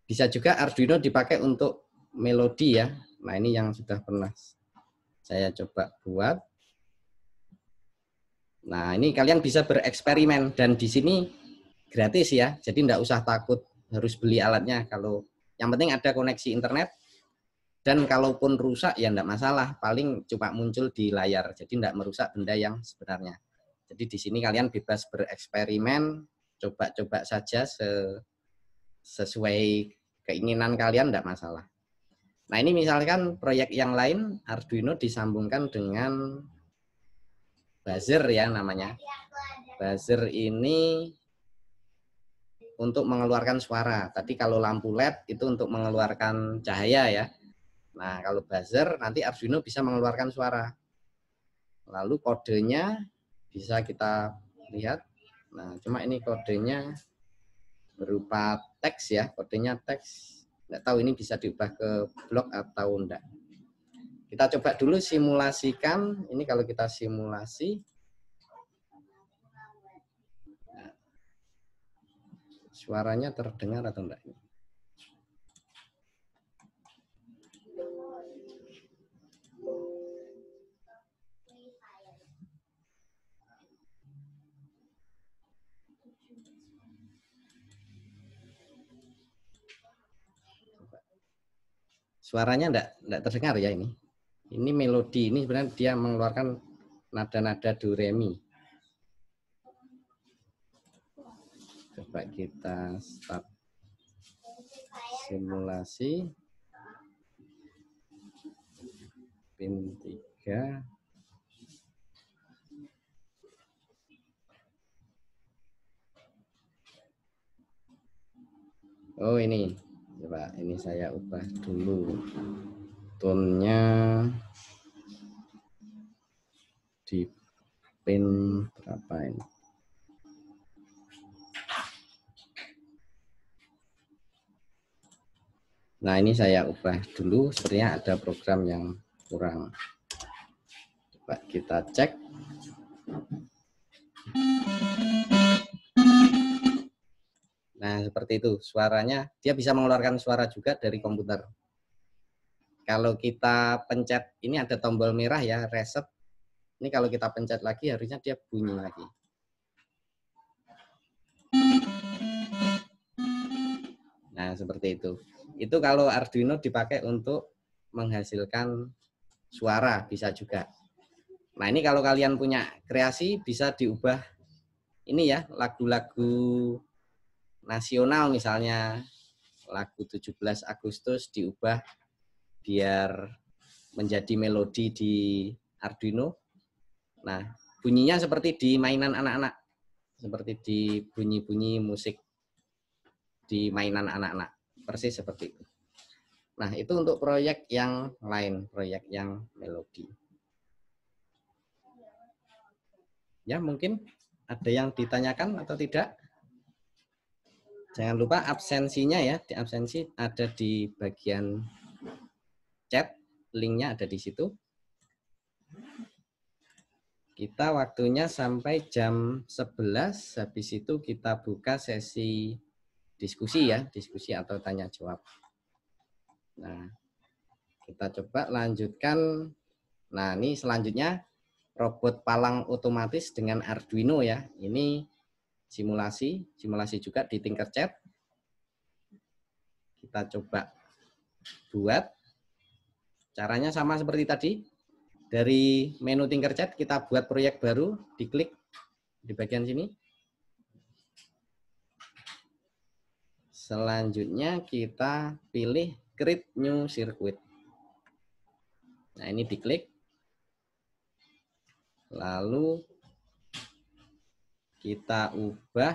bisa juga Arduino dipakai untuk melodi ya. Nah, ini yang sudah pernah saya coba buat. Nah, ini kalian bisa bereksperimen dan di sini gratis ya. Jadi enggak usah takut harus beli alatnya. Kalau yang penting ada koneksi internet dan kalaupun rusak ya enggak masalah, paling cuma muncul di layar. Jadi enggak merusak benda yang sebenarnya. Jadi di sini kalian bebas bereksperimen, coba-coba saja sesuai keinginan kalian, enggak masalah. Nah, ini misalkan proyek yang lain, Arduino disambungkan dengan buzzer ya namanya. Buzzer ini untuk mengeluarkan suara. Tadi kalau lampu LED itu untuk mengeluarkan cahaya ya. Nah, kalau buzzer nanti Arduino bisa mengeluarkan suara. Lalu kodenya bisa kita lihat. Nah, cuma ini kodenya berupa teks ya, kodenya teks. Nggak tahu ini bisa diubah ke blok atau enggak. Kita coba dulu simulasikan. Ini kalau kita simulasi, nah, suaranya terdengar atau enggak? Suaranya enggak terdengar ya ini. Ini melodi, ini sebenarnya dia mengeluarkan nada-nada do re mi. Coba kita start simulasi. Pin 3. Oh, ini. Coba ini saya ubah dulu. Tone-nya di pin berapa ini? Nah, ini saya ubah dulu, sepertinya ada program yang kurang. Coba kita cek. Nah, seperti itu. Suaranya, dia bisa mengeluarkan suara juga dari komputer. Kalau kita pencet, ini ada tombol merah ya, reset. Ini kalau kita pencet lagi, harusnya dia bunyi lagi. Nah, seperti itu. Itu kalau Arduino dipakai untuk menghasilkan suara, bisa juga. Nah, ini kalau kalian punya kreasi, bisa diubah ini ya, lagu-lagu nasional misalnya, lagu 17 Agustus diubah biar menjadi melodi di Arduino. Nah, bunyinya seperti di mainan anak-anak, seperti di bunyi-bunyi musik di mainan anak-anak, persis seperti itu. Nah, itu untuk proyek yang lain, proyek yang melodi. Ya, mungkin ada yang ditanyakan atau tidak? Jangan lupa absensinya ya, di absensi ada di bagian chat, linknya ada di situ. Kita waktunya sampai jam 11, habis itu kita buka sesi diskusi ya, diskusi atau tanya jawab. Nah, kita coba lanjutkan. Nah, ini selanjutnya robot palang otomatis dengan Arduino ya. Ini simulasi juga di Tinkercad. Kita coba buat. Caranya sama seperti tadi. Dari menu Tinkercad kita buat proyek baru, diklik di bagian sini. Selanjutnya kita pilih Create New Circuit. Nah, ini diklik. Lalu kita ubah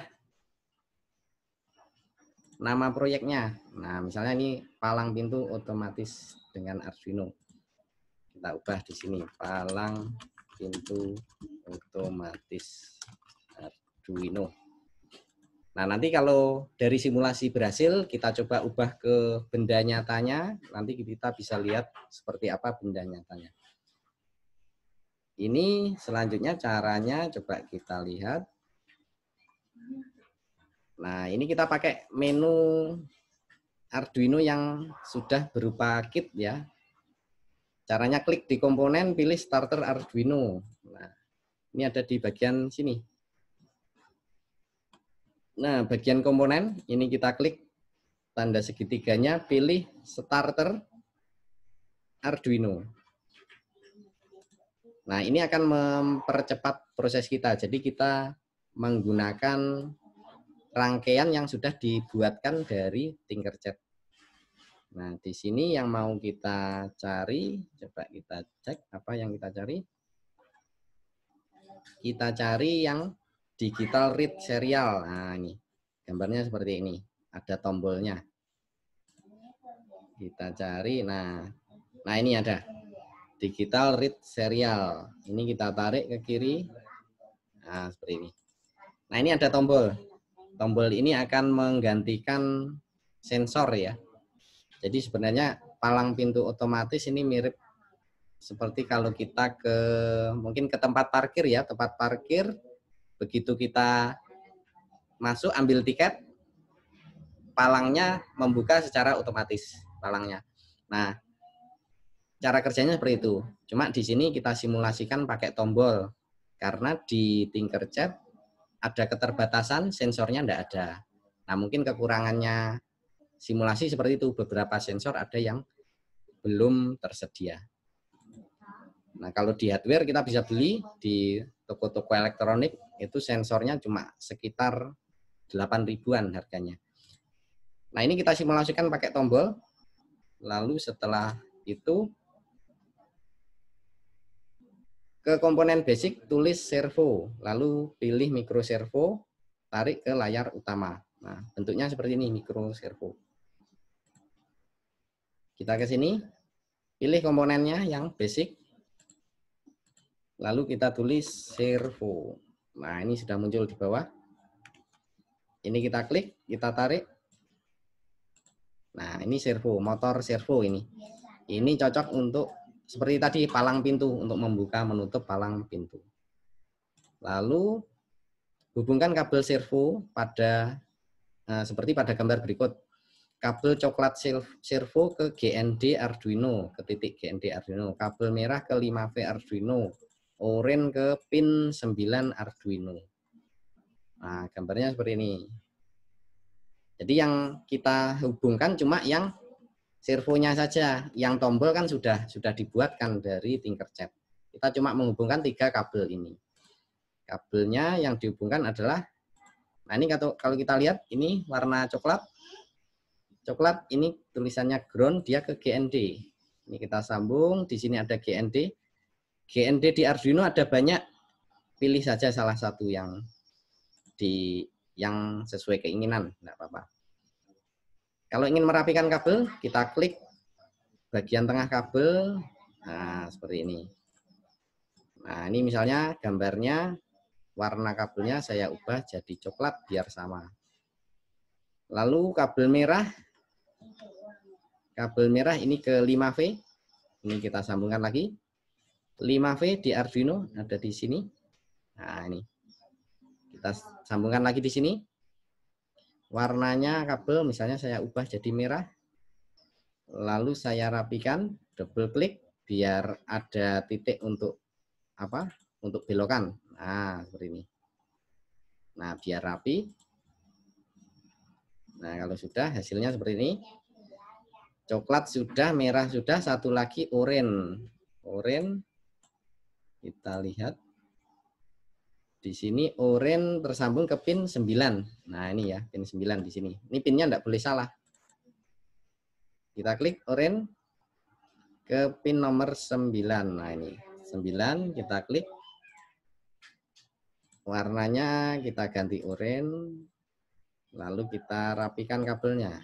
nama proyeknya. Nah, misalnya ini palang pintu otomatis dengan Arduino. Kita ubah di sini, palang pintu otomatis Arduino. Nah, nanti kalau dari simulasi berhasil, kita coba ubah ke benda nyatanya. Nanti kita bisa lihat seperti apa benda nyatanya. Ini selanjutnya caranya coba kita lihat. Nah, ini kita pakai menu Arduino yang sudah berupa kit ya. Caranya klik di komponen, pilih starter Arduino. Nah, ini ada di bagian sini. Nah, bagian komponen, ini kita klik tanda segitiganya, pilih starter Arduino. Nah, ini akan mempercepat proses kita. Jadi kita menggunakan rangkaian yang sudah dibuatkan dari Tinkercad. Nah, di sini yang mau kita cari, coba kita cek apa yang kita cari. Kita cari yang digital read serial. Nah, ini gambarnya seperti ini. Ada tombolnya. Kita cari. Nah ini ada digital read serial. Ini kita tarik ke kiri. Nah, seperti ini. Nah, ini ada tombol. Tombol ini akan menggantikan sensor ya. Jadi sebenarnya palang pintu otomatis ini mirip seperti kalau kita mungkin ke tempat parkir ya, tempat parkir, begitu kita masuk ambil tiket, palangnya membuka secara otomatis palangnya. Nah, cara kerjanya seperti itu. Cuma di sini kita simulasikan pakai tombol karena di Tinkercad ada keterbatasan, sensornya tidak ada. Nah, mungkin kekurangannya simulasi seperti itu, beberapa sensor ada yang belum tersedia. Nah, kalau di hardware kita bisa beli di toko-toko elektronik, itu sensornya cuma sekitar 8.000-an harganya. Nah, ini kita simulasikan pakai tombol. Lalu setelah itu ke komponen basic tulis servo, lalu pilih micro servo, tarik ke layar utama. Nah, bentuknya seperti ini, micro servo. Kita ke sini, pilih komponennya yang basic. Lalu kita tulis servo. Nah, ini sudah muncul di bawah. Ini kita klik, kita tarik. Nah, ini servo, motor servo ini. Ini cocok untuk seperti tadi palang pintu, untuk membuka menutup palang pintu. Lalu hubungkan kabel servo pada seperti pada gambar berikut. Kabel coklat servo ke GND Arduino, ke titik GND Arduino. Kabel merah ke 5V Arduino. Oranye ke pin 9 Arduino. Nah, gambarnya seperti ini. Jadi yang kita hubungkan cuma yang servonya saja. Yang tombol kan sudah dibuatkan dari Tinkercad. Kita cuma menghubungkan 3 kabel ini. Kabelnya yang dihubungkan adalah, nah ini kalau kita lihat, ini warna coklat. Coklat ini tulisannya ground, dia ke GND. Ini kita sambung, di sini ada GND. GND di Arduino ada banyak, pilih saja salah satu yang sesuai keinginan, enggak apa-apa. Kalau ingin merapikan kabel, kita klik bagian tengah kabel, nah seperti ini. Nah ini misalnya gambarnya, warna kabelnya saya ubah jadi coklat biar sama. Lalu kabel merah ini ke 5V. Ini kita sambungkan lagi. 5V di Arduino ada di sini. Nah, ini. Kita sambungkan lagi di sini. Warnanya kabel misalnya saya ubah jadi merah. Lalu saya rapikan, double klik biar ada titik untuk apa? Untuk belokan. Nah, seperti ini. Nah, biar rapi. Nah, kalau sudah hasilnya seperti ini. Coklat sudah, merah sudah, satu lagi oranye. Oranye, kita lihat. Di sini oranye tersambung ke pin 9. Nah ini ya, pin 9 di sini. Ini pinnya enggak boleh salah. Kita klik oranye ke pin nomor 9. Nah ini, 9 kita klik. Warnanya kita ganti oranye. Lalu kita rapikan kabelnya.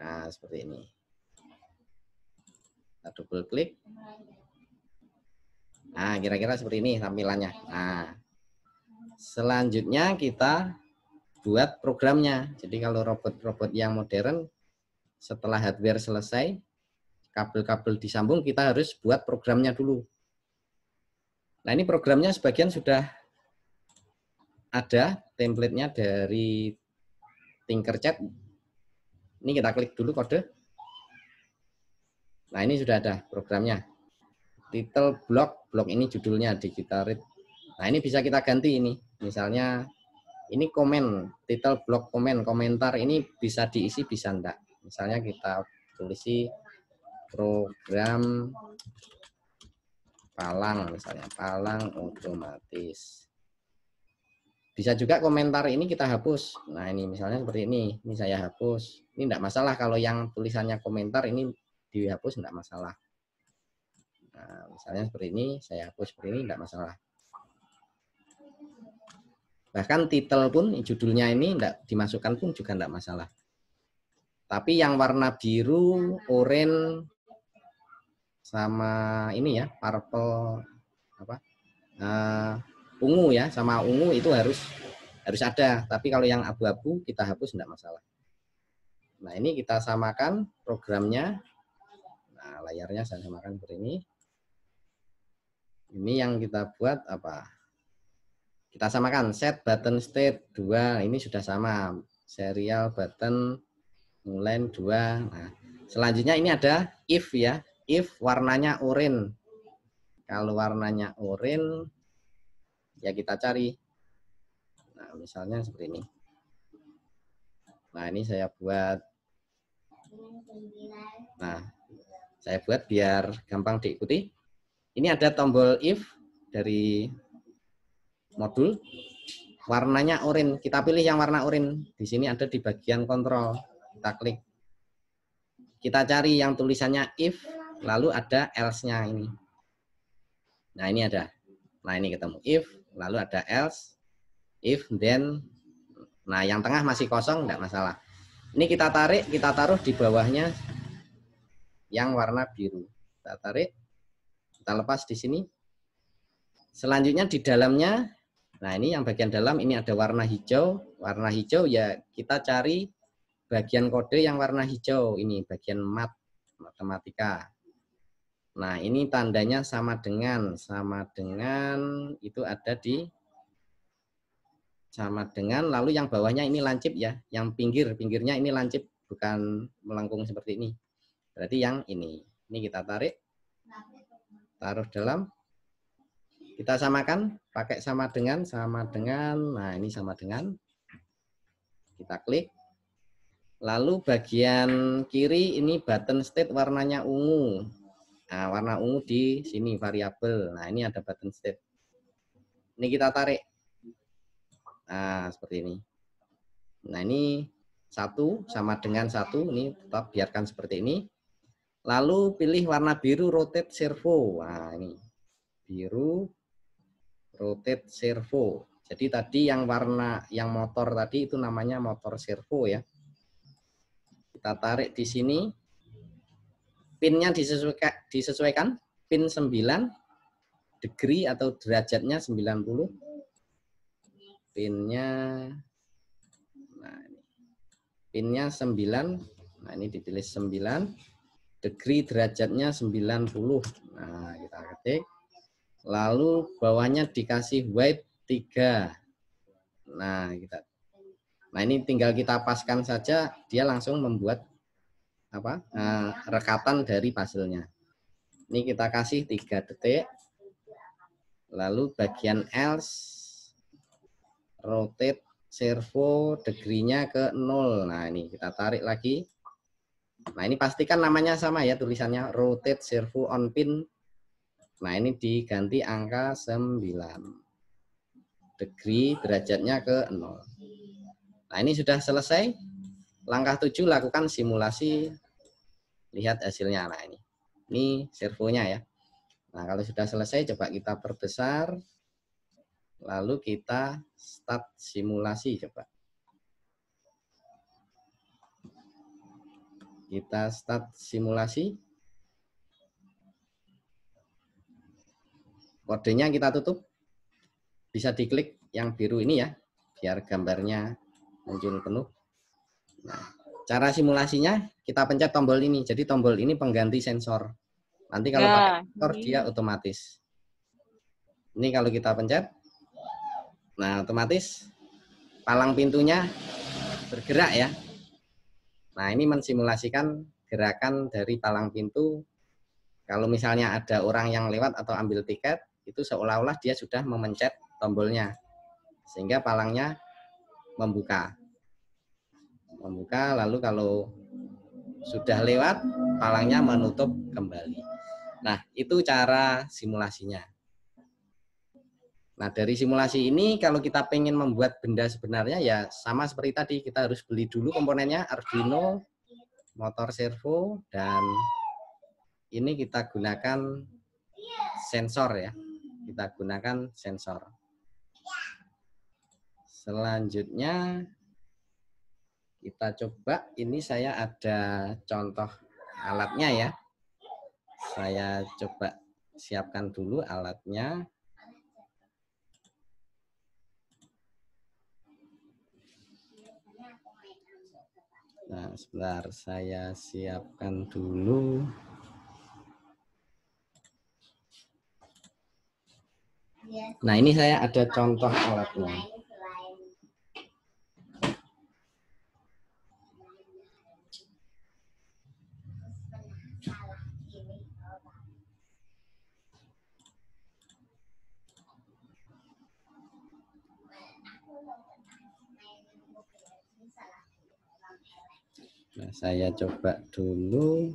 Nah, seperti ini. Kita double klik. Nah, kira-kira seperti ini tampilannya. Nah, selanjutnya kita buat programnya. Jadi kalau robot-robot yang modern, setelah hardware selesai, kabel-kabel disambung, kita harus buat programnya dulu. Nah, ini programnya sebagian sudah ada template-nya dari Tinkercad. Ini kita klik dulu kode. Nah, ini sudah ada programnya. Title block ini judulnya Digitarit. Nah, ini bisa kita ganti ini. Misalnya ini komen, title block komen, komentar ini bisa diisi bisa enggak. Misalnya kita tulisi program palang, misalnya palang otomatis. Bisa juga komentar ini kita hapus. Nah, ini misalnya seperti ini saya hapus. Ini enggak masalah kalau yang tulisannya komentar ini dihapus, enggak masalah. Nah, misalnya seperti ini, saya hapus seperti ini, enggak masalah. Bahkan title pun, judulnya ini enggak dimasukkan pun juga enggak masalah. Tapi yang warna biru, oranye, sama ini ya, purple, ungu ya, sama ungu itu harus ada. Tapi kalau yang abu-abu kita hapus enggak masalah. Nah, ini kita samakan programnya. Nah, layarnya saya samakan seperti ini. Ini yang kita buat apa? Kita samakan set button state 2. Ini sudah sama. Serial button mulai 2. Nah, selanjutnya ini ada if ya. If warnanya oranye. Kalau warnanya oranye ya kita cari. Nah, misalnya seperti ini. Nah, ini saya buat. Nah, saya buat biar gampang diikuti. Ini ada tombol if dari modul. Warnanya oranye. Kita pilih yang warna oranye. Di sini ada di bagian kontrol. Kita klik. Kita cari yang tulisannya if, lalu ada else-nya ini. Nah, ini ada. Nah, ini ketemu if, lalu ada else, if, then. Nah, yang tengah masih kosong, enggak masalah. Ini kita tarik, kita taruh di bawahnya yang warna biru. Kita tarik, kita lepas di sini. Selanjutnya di dalamnya, nah ini yang bagian dalam ini ada warna hijau. Warna hijau ya kita cari bagian kode yang warna hijau, ini bagian matematika. Nah ini tandanya sama dengan itu ada di sama dengan, lalu yang bawahnya ini lancip ya, yang pinggirnya ini lancip, bukan melengkung seperti ini. Berarti yang ini kita tarik, taruh dalam, kita samakan, pakai sama dengan, nah ini sama dengan, kita klik. Lalu bagian kiri ini button state warnanya ungu. Nah, warna ungu di sini variabel. Nah, ini ada button state. Ini kita tarik. Nah, seperti ini. Nah, ini 1 sama dengan 1. Ini tetap biarkan seperti ini. Lalu pilih warna biru rotate servo. Nah, ini. Biru rotate servo. Jadi tadi yang warna yang motor tadi itu namanya motor servo ya. Kita tarik di sini. Pinnya disesuaikan, pin 9, degree atau derajatnya 90. Pinnya, nah ini. Pinnya 9, nah ini ditulis 9, degree derajatnya 90. Nah kita ketik. Lalu bawahnya dikasih white 3. Nah ini tinggal kita paskan saja, dia langsung membuat rekatan dari puzzle-nya. Ini kita kasih 3 detik. Lalu bagian else, rotate servo degree-nya ke 0. Nah ini kita tarik lagi. Nah ini pastikan namanya sama ya, tulisannya rotate servo on pin. Nah ini diganti angka 9. Degree derajatnya ke 0. Nah ini sudah selesai. Langkah 7 lakukan simulasi. Lihat hasilnya. Nah ini servonya ya. Nah kalau sudah selesai coba kita perbesar. Lalu kita start simulasi coba. Kita start simulasi. Kodenya kita tutup. Bisa diklik yang biru ini ya, biar gambarnya muncul penuh. Nah, cara simulasinya kita pencet tombol ini. Jadi tombol ini pengganti sensor. Nanti kalau pakai sensor dia otomatis. Ini kalau kita pencet, nah otomatis palang pintunya bergerak ya. Nah ini mensimulasikan gerakan dari palang pintu. Kalau misalnya ada orang yang lewat atau ambil tiket, itu seolah-olah dia sudah memencet tombolnya. Sehingga palangnya membuka. Lalu kalau sudah lewat, palangnya menutup kembali. Nah, itu cara simulasinya. Nah, dari simulasi ini kalau kita pengen membuat benda sebenarnya ya sama seperti tadi, kita harus beli dulu komponennya, Arduino, motor servo, dan ini kita gunakan sensor ya. Kita gunakan sensor. Selanjutnya kita coba, ini saya ada contoh alatnya ya. Saya coba siapkan dulu alatnya. Nah, sebentar saya siapkan dulu. Nah, ini saya ada contoh alatnya. Nah, saya coba dulu.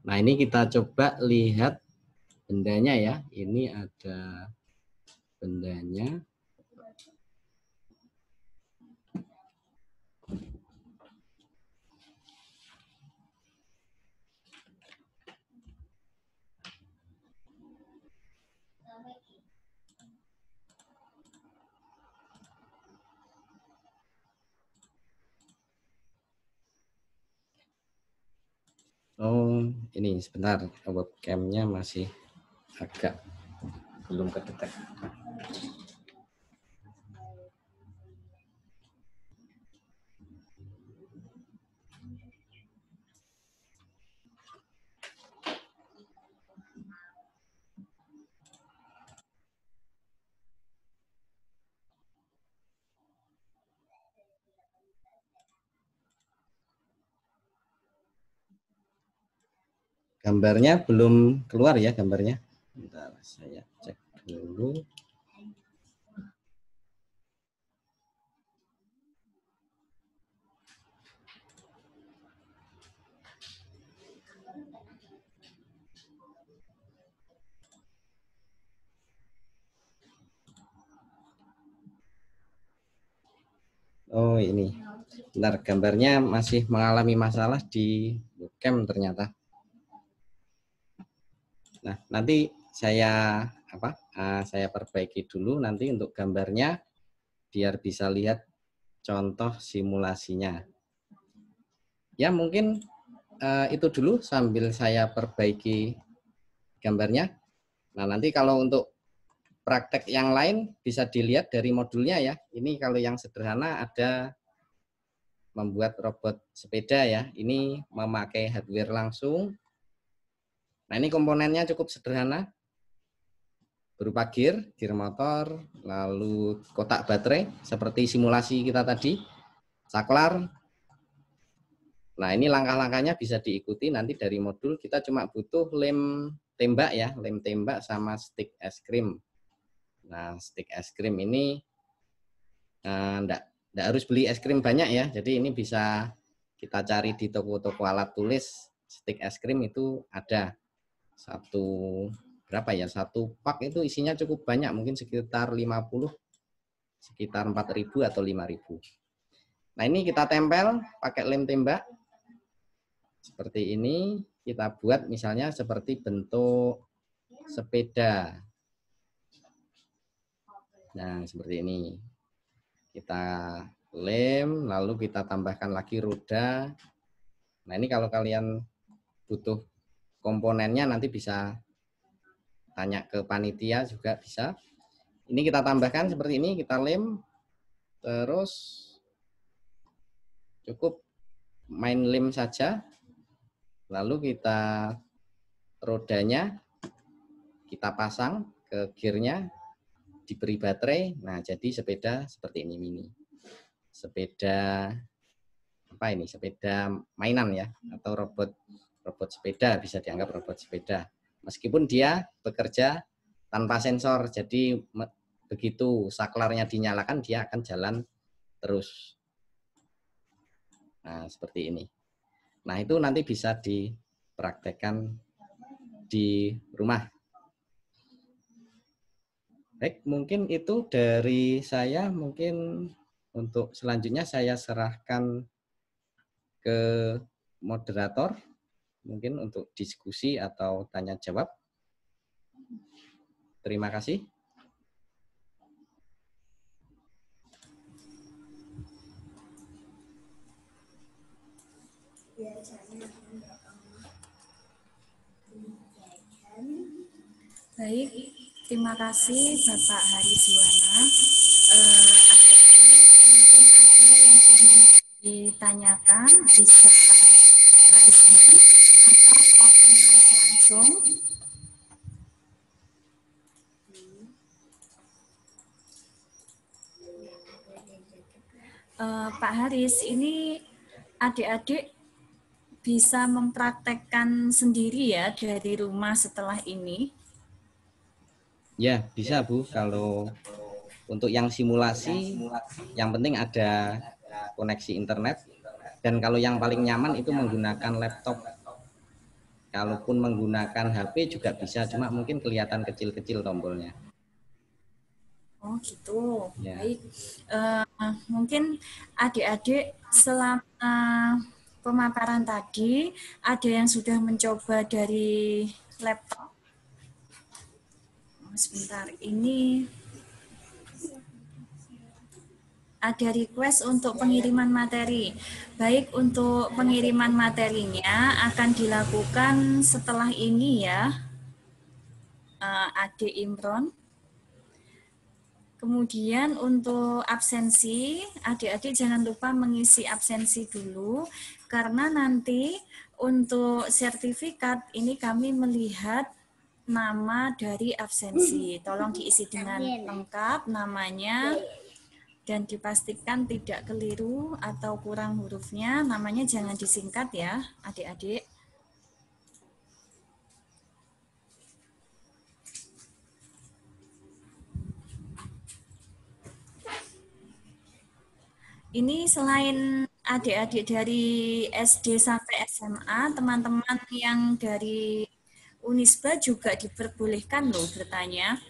Nah, ini kita coba lihat bendanya ya. Ini ada bendanya. Oh, ini sebentar, webcam-nya masih agak belum kedetek. Gambarnya belum keluar ya gambarnya. Bentar, saya cek dulu. Oh, ini. Bentar, gambarnya masih mengalami masalah di webcam ternyata. Nah, nanti saya saya perbaiki dulu nanti untuk gambarnya biar bisa lihat contoh simulasinya. Ya, mungkin itu dulu sambil saya perbaiki gambarnya. Nah, nanti kalau untuk praktek yang lain bisa dilihat dari modulnya ya. Ini kalau yang sederhana ada membuat robot sepeda ya. Ini memakai hardware langsung. Nah, ini komponennya cukup sederhana. Berupa gear motor, lalu kotak baterai seperti simulasi kita tadi, saklar. Nah, ini langkah-langkahnya bisa diikuti nanti dari modul. Kita cuma butuh lem tembak ya, lem tembak sama stick es krim. Nah, stick es krim ini enggak harus beli es krim banyak ya. Jadi ini bisa kita cari di toko-toko alat tulis. Stick es krim itu ada berapa ya? Satu pak itu isinya cukup banyak, mungkin sekitar 50, sekitar 4.000 atau 5.000. Nah, ini kita tempel pakai lem tembak. Seperti ini kita buat misalnya seperti bentuk sepeda. Nah, seperti ini. Kita lem, lalu kita tambahkan lagi roda. Nah, ini kalau kalian butuh komponennya nanti bisa tanya ke panitia juga bisa. Ini kita tambahkan seperti ini, kita lem, terus cukup main lem saja. Lalu kita rodanya kita pasang ke gearnya, diberi baterai. Nah, jadi sepeda seperti ini mini. Sepeda apa ini? Sepeda mainan ya, atau robot sepeda, bisa dianggap robot sepeda. Meskipun dia bekerja tanpa sensor, jadi begitu saklarnya dinyalakan dia akan jalan terus. Nah, seperti ini. Nah, itu nanti bisa dipraktekkan di rumah. Baik, mungkin itu dari saya. Mungkin untuk selanjutnya saya serahkan ke moderator, mungkin untuk diskusi atau tanya jawab. Terima kasih. Baik, terima kasih Bapak Hari Juwana. Mungkin ada yang ingin ditanyakan, bisa raise hand atau open mic langsung. Pak Haris, ini adik-adik bisa mempraktekkan sendiri ya dari rumah setelah ini? Ya, bisa Bu. Kalau untuk yang simulasi, yang penting ada koneksi internet. Dan kalau yang paling nyaman itu menggunakan laptop. Kalaupun menggunakan HP juga bisa, cuma mungkin kelihatan kecil-kecil tombolnya. Oh gitu, Ya. baik. Mungkin adik-adik selama pemaparan tadi ada yang sudah mencoba dari laptop. Sebentar, ini ada request untuk pengiriman materi. Baik, untuk pengiriman materinya akan dilakukan setelah ini ya, Adik Imron. Kemudian untuk absensi, adik-adik jangan lupa mengisi absensi dulu, karena nanti untuk sertifikat ini kami melihat nama dari absensi. Tolong diisi dengan lengkap namanya dan dipastikan tidak keliru atau kurang hurufnya. Namanya jangan disingkat ya, adik-adik. Ini selain adik-adik dari SD sampai SMA, teman-teman yang dari Unisba juga diperbolehkan loh bertanya.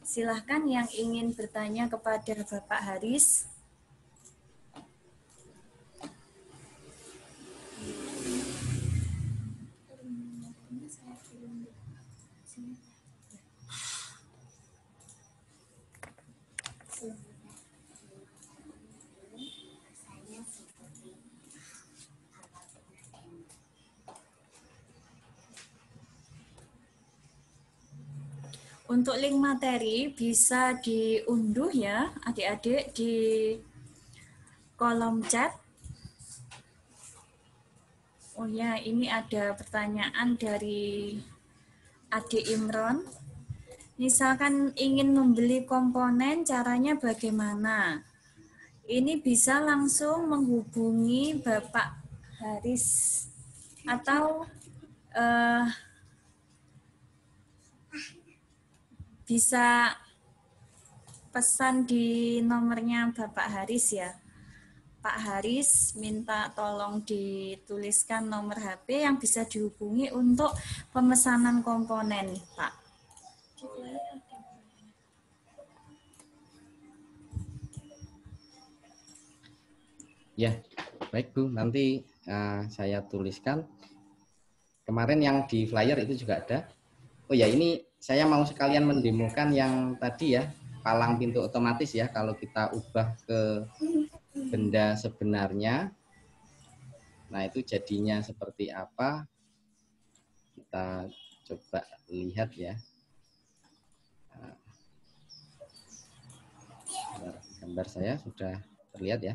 Silahkan yang ingin bertanya kepada Bapak Haris. Untuk link materi bisa diunduh ya adik-adik di kolom chat. Oh ya, ini ada pertanyaan dari Adik Imron. Misalkan ingin membeli komponen, caranya bagaimana? Ini bisa langsung menghubungi Bapak Haris atau bisa pesan di nomornya Bapak Haris ya. Pak Haris minta tolong dituliskan nomor HP yang bisa dihubungi untuk pemesanan komponen, Pak. Ya, baik Bu, nanti saya tuliskan. Kemarin yang di flyer itu juga ada. Oh ya, ini saya mau sekalian mendemokan yang tadi ya, palang pintu otomatis ya, kalau kita ubah ke benda sebenarnya. Nah, itu jadinya seperti apa? Kita coba lihat ya. Gambar saya sudah terlihat ya.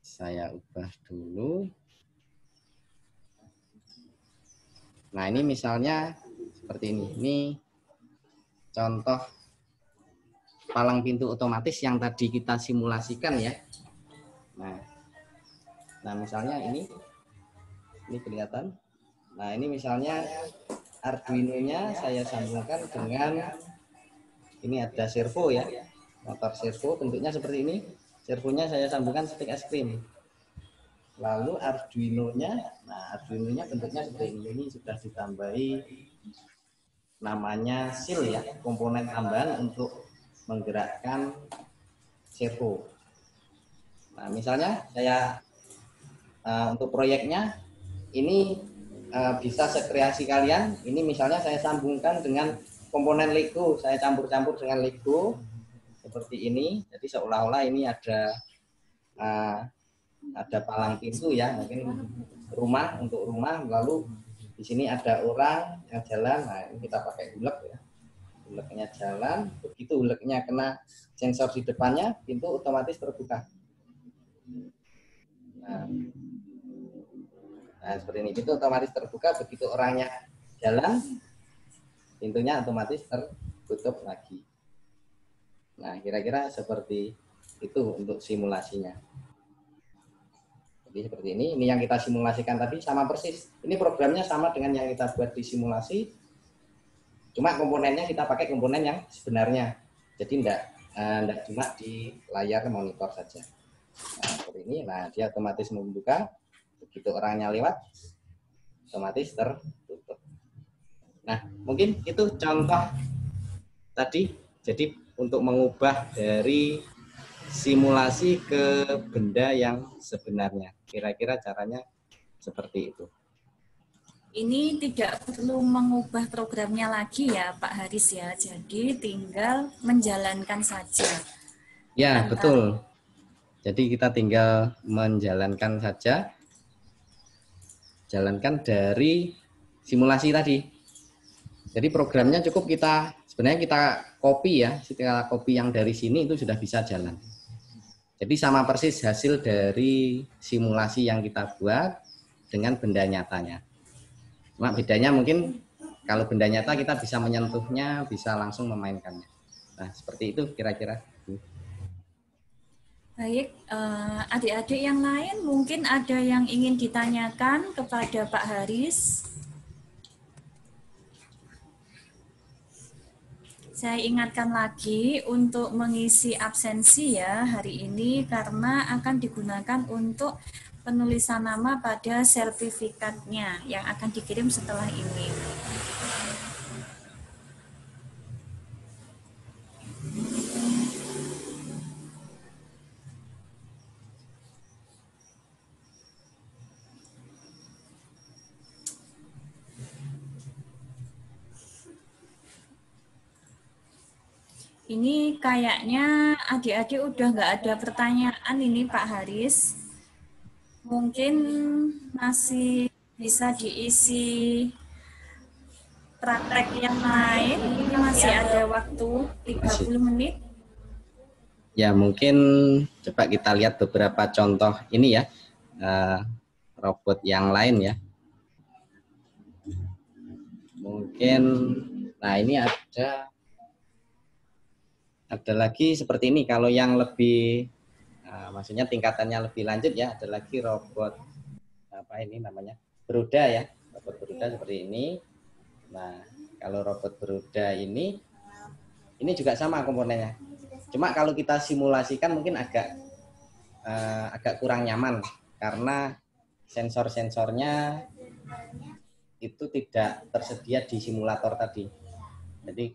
Saya ubah dulu. Nah, ini misalnya seperti ini. Ini contoh palang pintu otomatis yang tadi kita simulasikan ya. Nah misalnya ini kelihatan. Nah, ini misalnya Arduino-nya saya sambungkan dengan ini ada servo ya. Motor servo bentuknya seperti ini. Servonya saya sambungkan stick es krim. Lalu Arduino-nya bentuknya seperti ini. Ini sudah ditambahi namanya seal ya, komponen tambahan untuk menggerakkan servo. Nah, misalnya saya untuk proyeknya ini bisa sekreasi kalian. Ini misalnya saya sambungkan dengan komponen Lego, saya campur-campur dengan Lego seperti ini. Jadi seolah-olah ini ada palang pintu ya, mungkin rumah untuk rumah. Lalu di sini ada orang yang jalan. Nah, ini kita pakai hulek ya. Huleknya jalan, begitu huleknya kena sensor di depannya, pintu otomatis terbuka. Nah, seperti ini, pintu otomatis terbuka, begitu orangnya jalan, pintunya otomatis tertutup lagi. Nah, kira-kira seperti itu untuk simulasinya. Jadi seperti ini yang kita simulasikan tadi sama persis. Ini programnya sama dengan yang kita buat di simulasi, cuma komponennya kita pakai komponen yang sebenarnya. Jadi enggak cuma di layar monitor saja. Nah, seperti ini, nah dia otomatis membuka, begitu orangnya lewat, otomatis tertutup. Nah, mungkin itu contoh tadi. Jadi untuk mengubah dari simulasi ke benda yang sebenarnya. Kira-kira caranya seperti itu. Ini tidak perlu mengubah programnya lagi ya Pak Haris ya. Jadi tinggal menjalankan saja. Ya, betul. Jadi kita tinggal menjalankan saja. Jalankan dari simulasi tadi. Jadi programnya cukup sebenarnya kita copy ya. Kita copy yang dari sini itu sudah bisa jalan. Jadi sama persis hasil dari simulasi yang kita buat dengan benda nyatanya. Cuma bedanya mungkin kalau benda nyata kita bisa menyentuhnya, bisa langsung memainkannya. Nah, seperti itu kira-kira. Baik, adik-adik yang lain mungkin ada yang ingin ditanyakan kepada Pak Haris. Saya ingatkan lagi untuk mengisi absensi ya hari ini karena akan digunakan untuk penulisan nama pada sertifikatnya yang akan dikirim setelah ini. Ini kayaknya adik-adik udah nggak ada pertanyaan ini Pak Haris. Mungkin masih bisa diisi praktek yang lain. Ini masih ada waktu 30 menit. Ya, mungkin coba kita lihat beberapa contoh ini ya, robot yang lain ya. Mungkin, nah ini ada lagi seperti ini. Kalau yang lebih, maksudnya tingkatannya lebih lanjut ya, ada lagi robot apa ini namanya, beroda ya, robot beroda seperti ini. Nah, kalau robot beroda ini juga sama komponennya. Cuma kalau kita simulasikan mungkin agak kurang nyaman karena sensor-sensornya itu tidak tersedia di simulator tadi. Jadi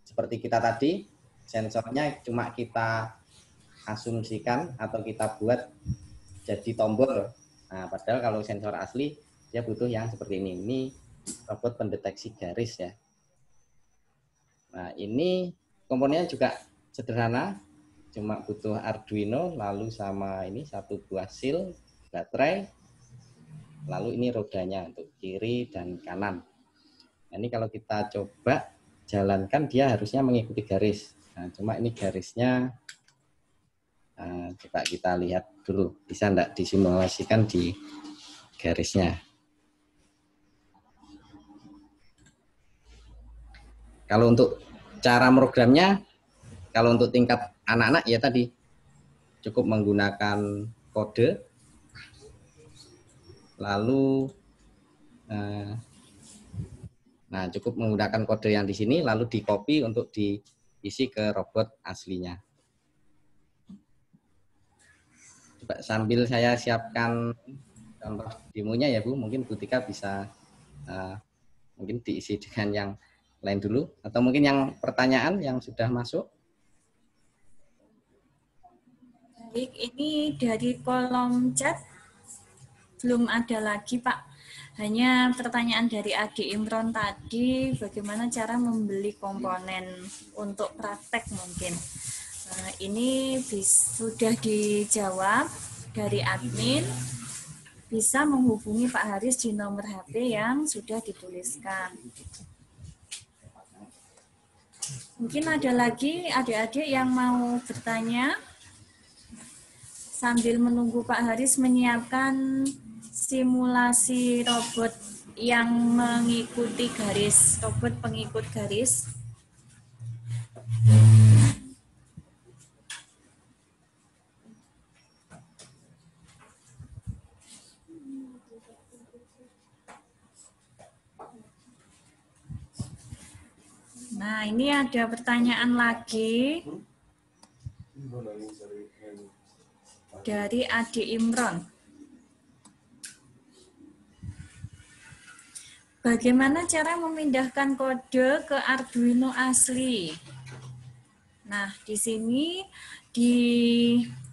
seperti kita tadi, sensornya cuma kita asumsikan atau kita buat jadi tombol. Nah, padahal kalau sensor asli dia butuh yang seperti ini. Ini robot pendeteksi garis ya. Nah, ini komponennya juga sederhana, cuma butuh Arduino, lalu sama ini satu buah seal, baterai, lalu ini rodanya untuk kiri dan kanan. Nah, ini kalau kita coba jalankan dia harusnya mengikuti garis. Nah, cuma ini garisnya, coba kita lihat dulu, bisa enggak disimulasikan di garisnya. Kalau untuk cara programnya, kalau untuk tingkat anak-anak ya tadi cukup menggunakan kode, lalu nah cukup menggunakan kode yang di sini, lalu di copy untuk diisi ke robot aslinya. Coba sambil saya siapkan contoh demonya ya Bu, mungkin Bu Tika bisa mungkin diisi dengan yang lain dulu, atau mungkin yang pertanyaan yang sudah masuk. Baik, ini dari kolom chat belum ada lagi Pak. Hanya pertanyaan dari Adi Imron tadi, bagaimana cara membeli komponen untuk praktek mungkin. Ini sudah dijawab dari admin, bisa menghubungi Pak Haris di nomor HP yang sudah dituliskan. Mungkin ada lagi adik-adik yang mau bertanya sambil menunggu Pak Haris menyiapkan simulasi robot yang mengikuti garis, robot pengikut garis. Nah, ini ada pertanyaan lagi dari Adi Imron. Bagaimana cara memindahkan kode ke Arduino asli? Nah, di sini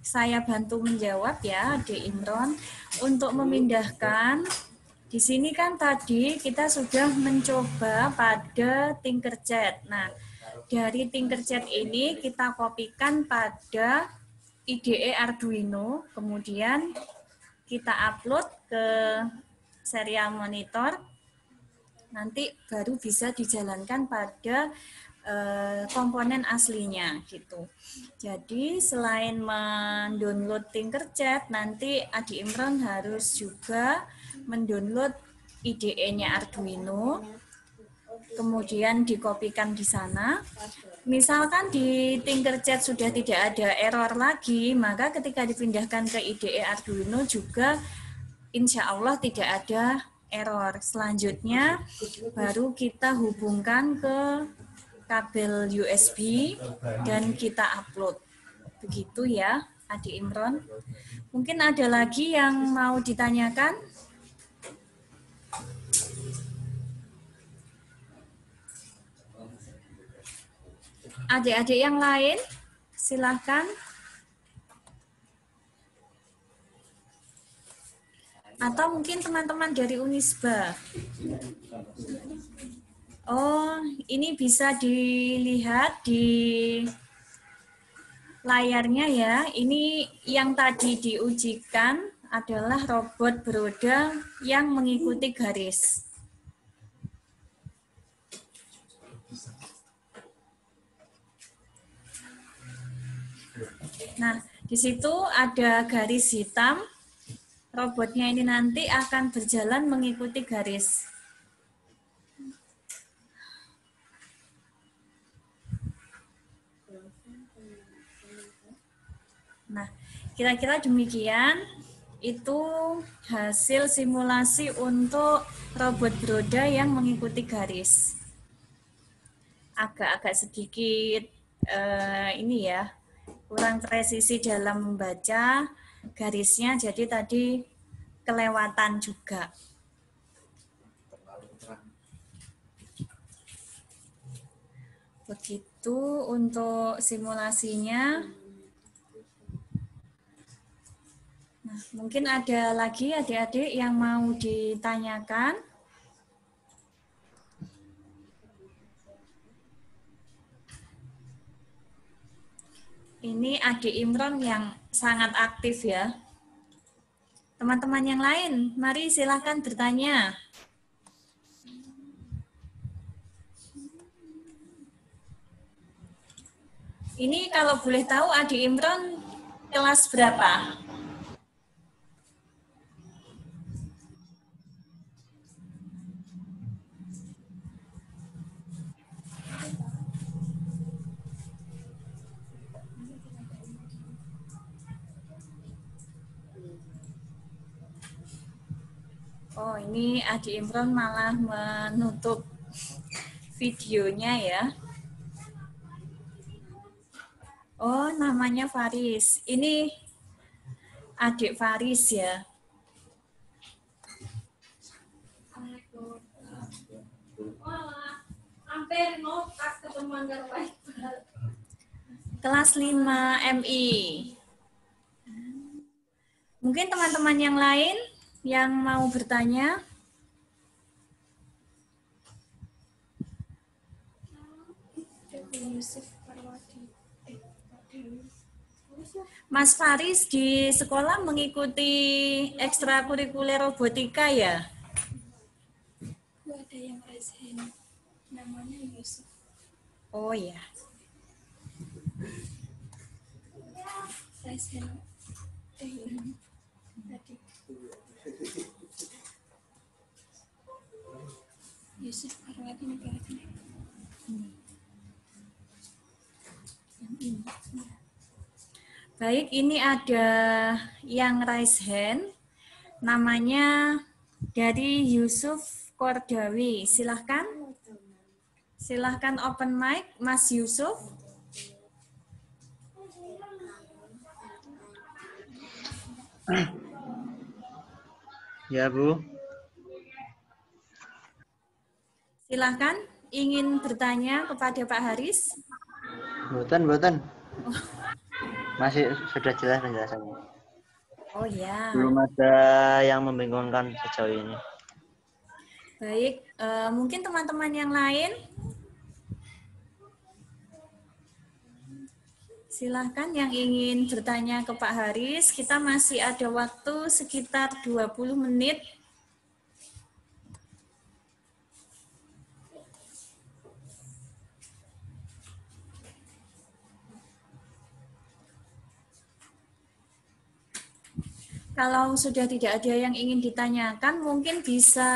saya bantu menjawab ya, De Imron. Untuk memindahkan, di sini kan tadi kita sudah mencoba pada Tinkercad. Nah, dari Tinkercad ini kita kopikan pada IDE Arduino, kemudian kita upload ke serial monitor, nanti baru bisa dijalankan pada komponen aslinya gitu. Jadi selain mendownload Tinkercad, nanti Adi Imron harus juga mendownload IDE-nya Arduino, kemudian dikopikan di sana. Misalkan di Tinkercad sudah tidak ada error lagi, maka ketika dipindahkan ke IDE Arduino juga insya Allah tidak ada error. Selanjutnya baru kita hubungkan ke kabel USB dan kita upload. Begitu ya, Adi Imron. Mungkin ada lagi yang mau ditanyakan? Adik-adik yang lain, silahkan. Atau mungkin teman-teman dari Unisba. Oh, ini bisa dilihat di layarnya ya. Ini yang tadi diujikan adalah robot beroda yang mengikuti garis. Nah, di situ ada garis hitam. Robotnya ini nanti akan berjalan mengikuti garis. Nah, kira-kira demikian. Itu hasil simulasi untuk robot beroda yang mengikuti garis. Agak-agak sedikit ini ya, kurang presisi dalam membaca garisnya, jadi tadi kelewatan juga. Begitu untuk simulasinya. Nah, mungkin ada lagi adik-adik yang mau ditanyakan. Ini Adik Imron yang sangat aktif ya. Teman-teman yang lain, mari silahkan bertanya. Ini kalau boleh tahu Adik Imron kelas berapa? Oh, ini Adi Imron malah menutup videonya ya. Oh, namanya Faris. Ini adik Faris ya. Kelas 5 MI. Mungkin teman-teman yang lain yang mau bertanya? Mas Faris di sekolah mengikuti ekstrakurikuler robotika ya? Ada yang resen, namanya Yusuf. Oh ya. Resen. Tadi. Yusuf Parwati negara. Baik, ini ada yang raise hand, namanya dari Yusuf Kordawi. Silahkan. Silahkan open mic, Mas Yusuf. Ya, Bu. Silahkan, ingin bertanya kepada Pak Haris? Boten. Masih sudah jelas penjelasannya. Oh ya. Belum ada yang membingungkan sejauh ini. Baik, mungkin teman-teman yang lain? Silahkan yang ingin bertanya ke Pak Haris, kita masih ada waktu sekitar 20 menit. Kalau sudah tidak ada yang ingin ditanyakan, mungkin bisa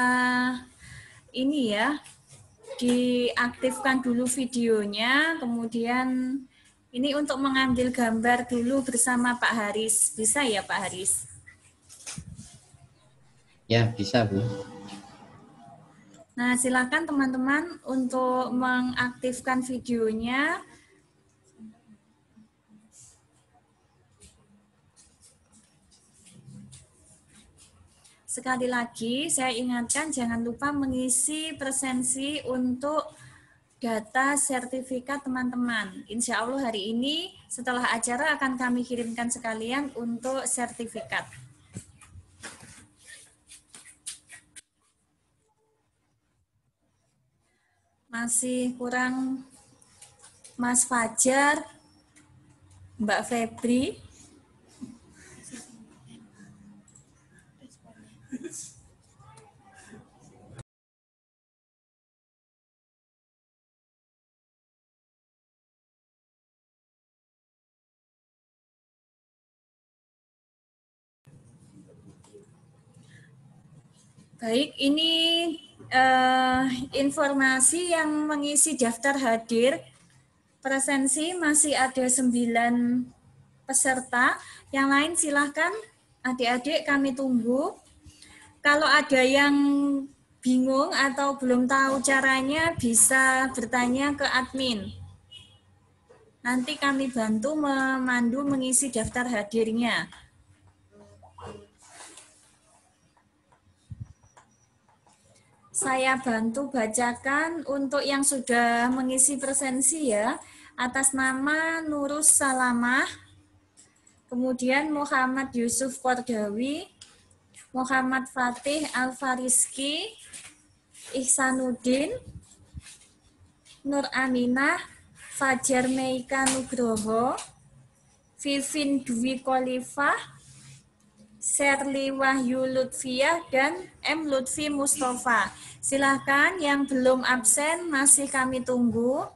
ini ya, diaktifkan dulu videonya, kemudian ini untuk mengambil gambar dulu bersama Pak Haris. Bisa ya Pak Haris? Ya, bisa Bu. Nah, silakan teman-teman untuk mengaktifkan videonya. Sekali lagi, saya ingatkan jangan lupa mengisi presensi untuk data sertifikat teman-teman. Insya Allah hari ini setelah acara akan kami kirimkan sekalian untuk sertifikat. Masih kurang Mas Fajar, Mbak Febri. Baik, ini informasi yang mengisi daftar hadir. Presensi masih ada 9 peserta. Yang lain silahkan, adik-adik kami tunggu. Kalau ada yang bingung atau belum tahu caranya, bisa bertanya ke admin. Nanti kami bantu memandu mengisi daftar hadirnya. Saya bantu bacakan untuk yang sudah mengisi presensi ya. Atas nama Nurus Salamah, kemudian Muhammad Yusuf Kordawi, Muhammad Fatih Alfariski, Ihsanuddin, Nur Aminah, Fajar Meika Nugroho, Vivin Dwi Kolifah, Sherly Wahyu Lutfiah, dan M. Lutfi Mustafa. Silahkan yang belum absen masih kami tunggu.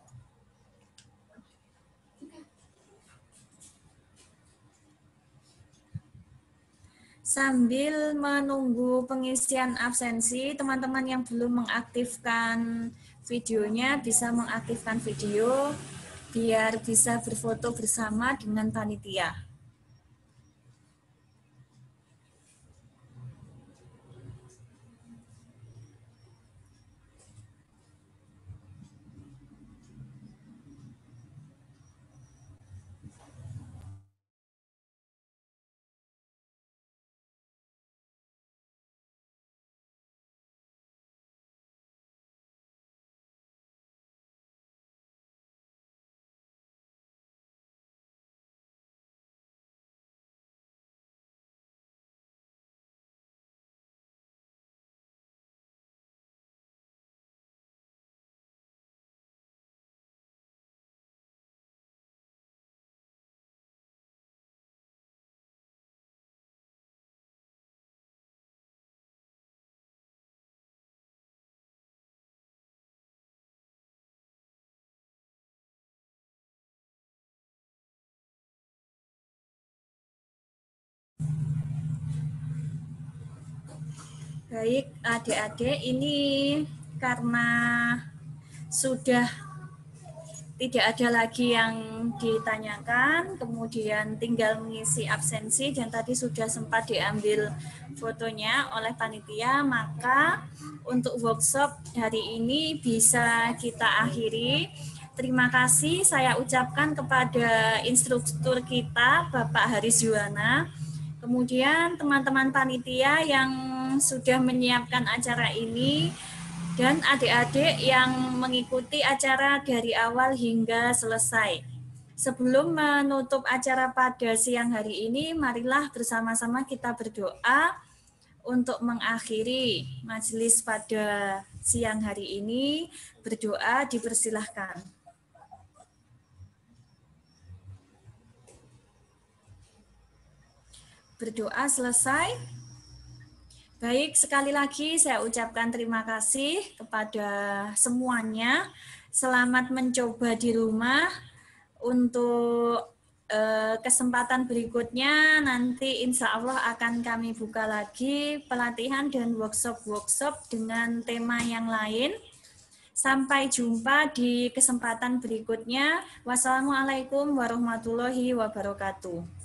Sambil menunggu pengisian absensi, teman-teman yang belum mengaktifkan videonya bisa mengaktifkan video biar bisa berfoto bersama dengan panitia. Baik, adik-adik, ini karena sudah tidak ada lagi yang ditanyakan, kemudian tinggal mengisi absensi dan tadi sudah sempat diambil fotonya oleh panitia, maka untuk workshop hari ini bisa kita akhiri. Terima kasih saya ucapkan kepada instruktur kita, Bapak Haris Yuwana, kemudian teman-teman panitia yang sudah menyiapkan acara ini, dan adik-adik yang mengikuti acara dari awal hingga selesai. Sebelum menutup acara pada siang hari ini, marilah bersama-sama kita berdoa untuk mengakhiri majelis pada siang hari ini. Berdoa dipersilahkan. Berdoa selesai. Baik, sekali lagi saya ucapkan terima kasih kepada semuanya. Selamat mencoba di rumah. Untuk kesempatan berikutnya nanti insya Allah akan kami buka lagi pelatihan dan workshop-workshop dengan tema yang lain. Sampai jumpa di kesempatan berikutnya. Wassalamualaikum warahmatullahi wabarakatuh.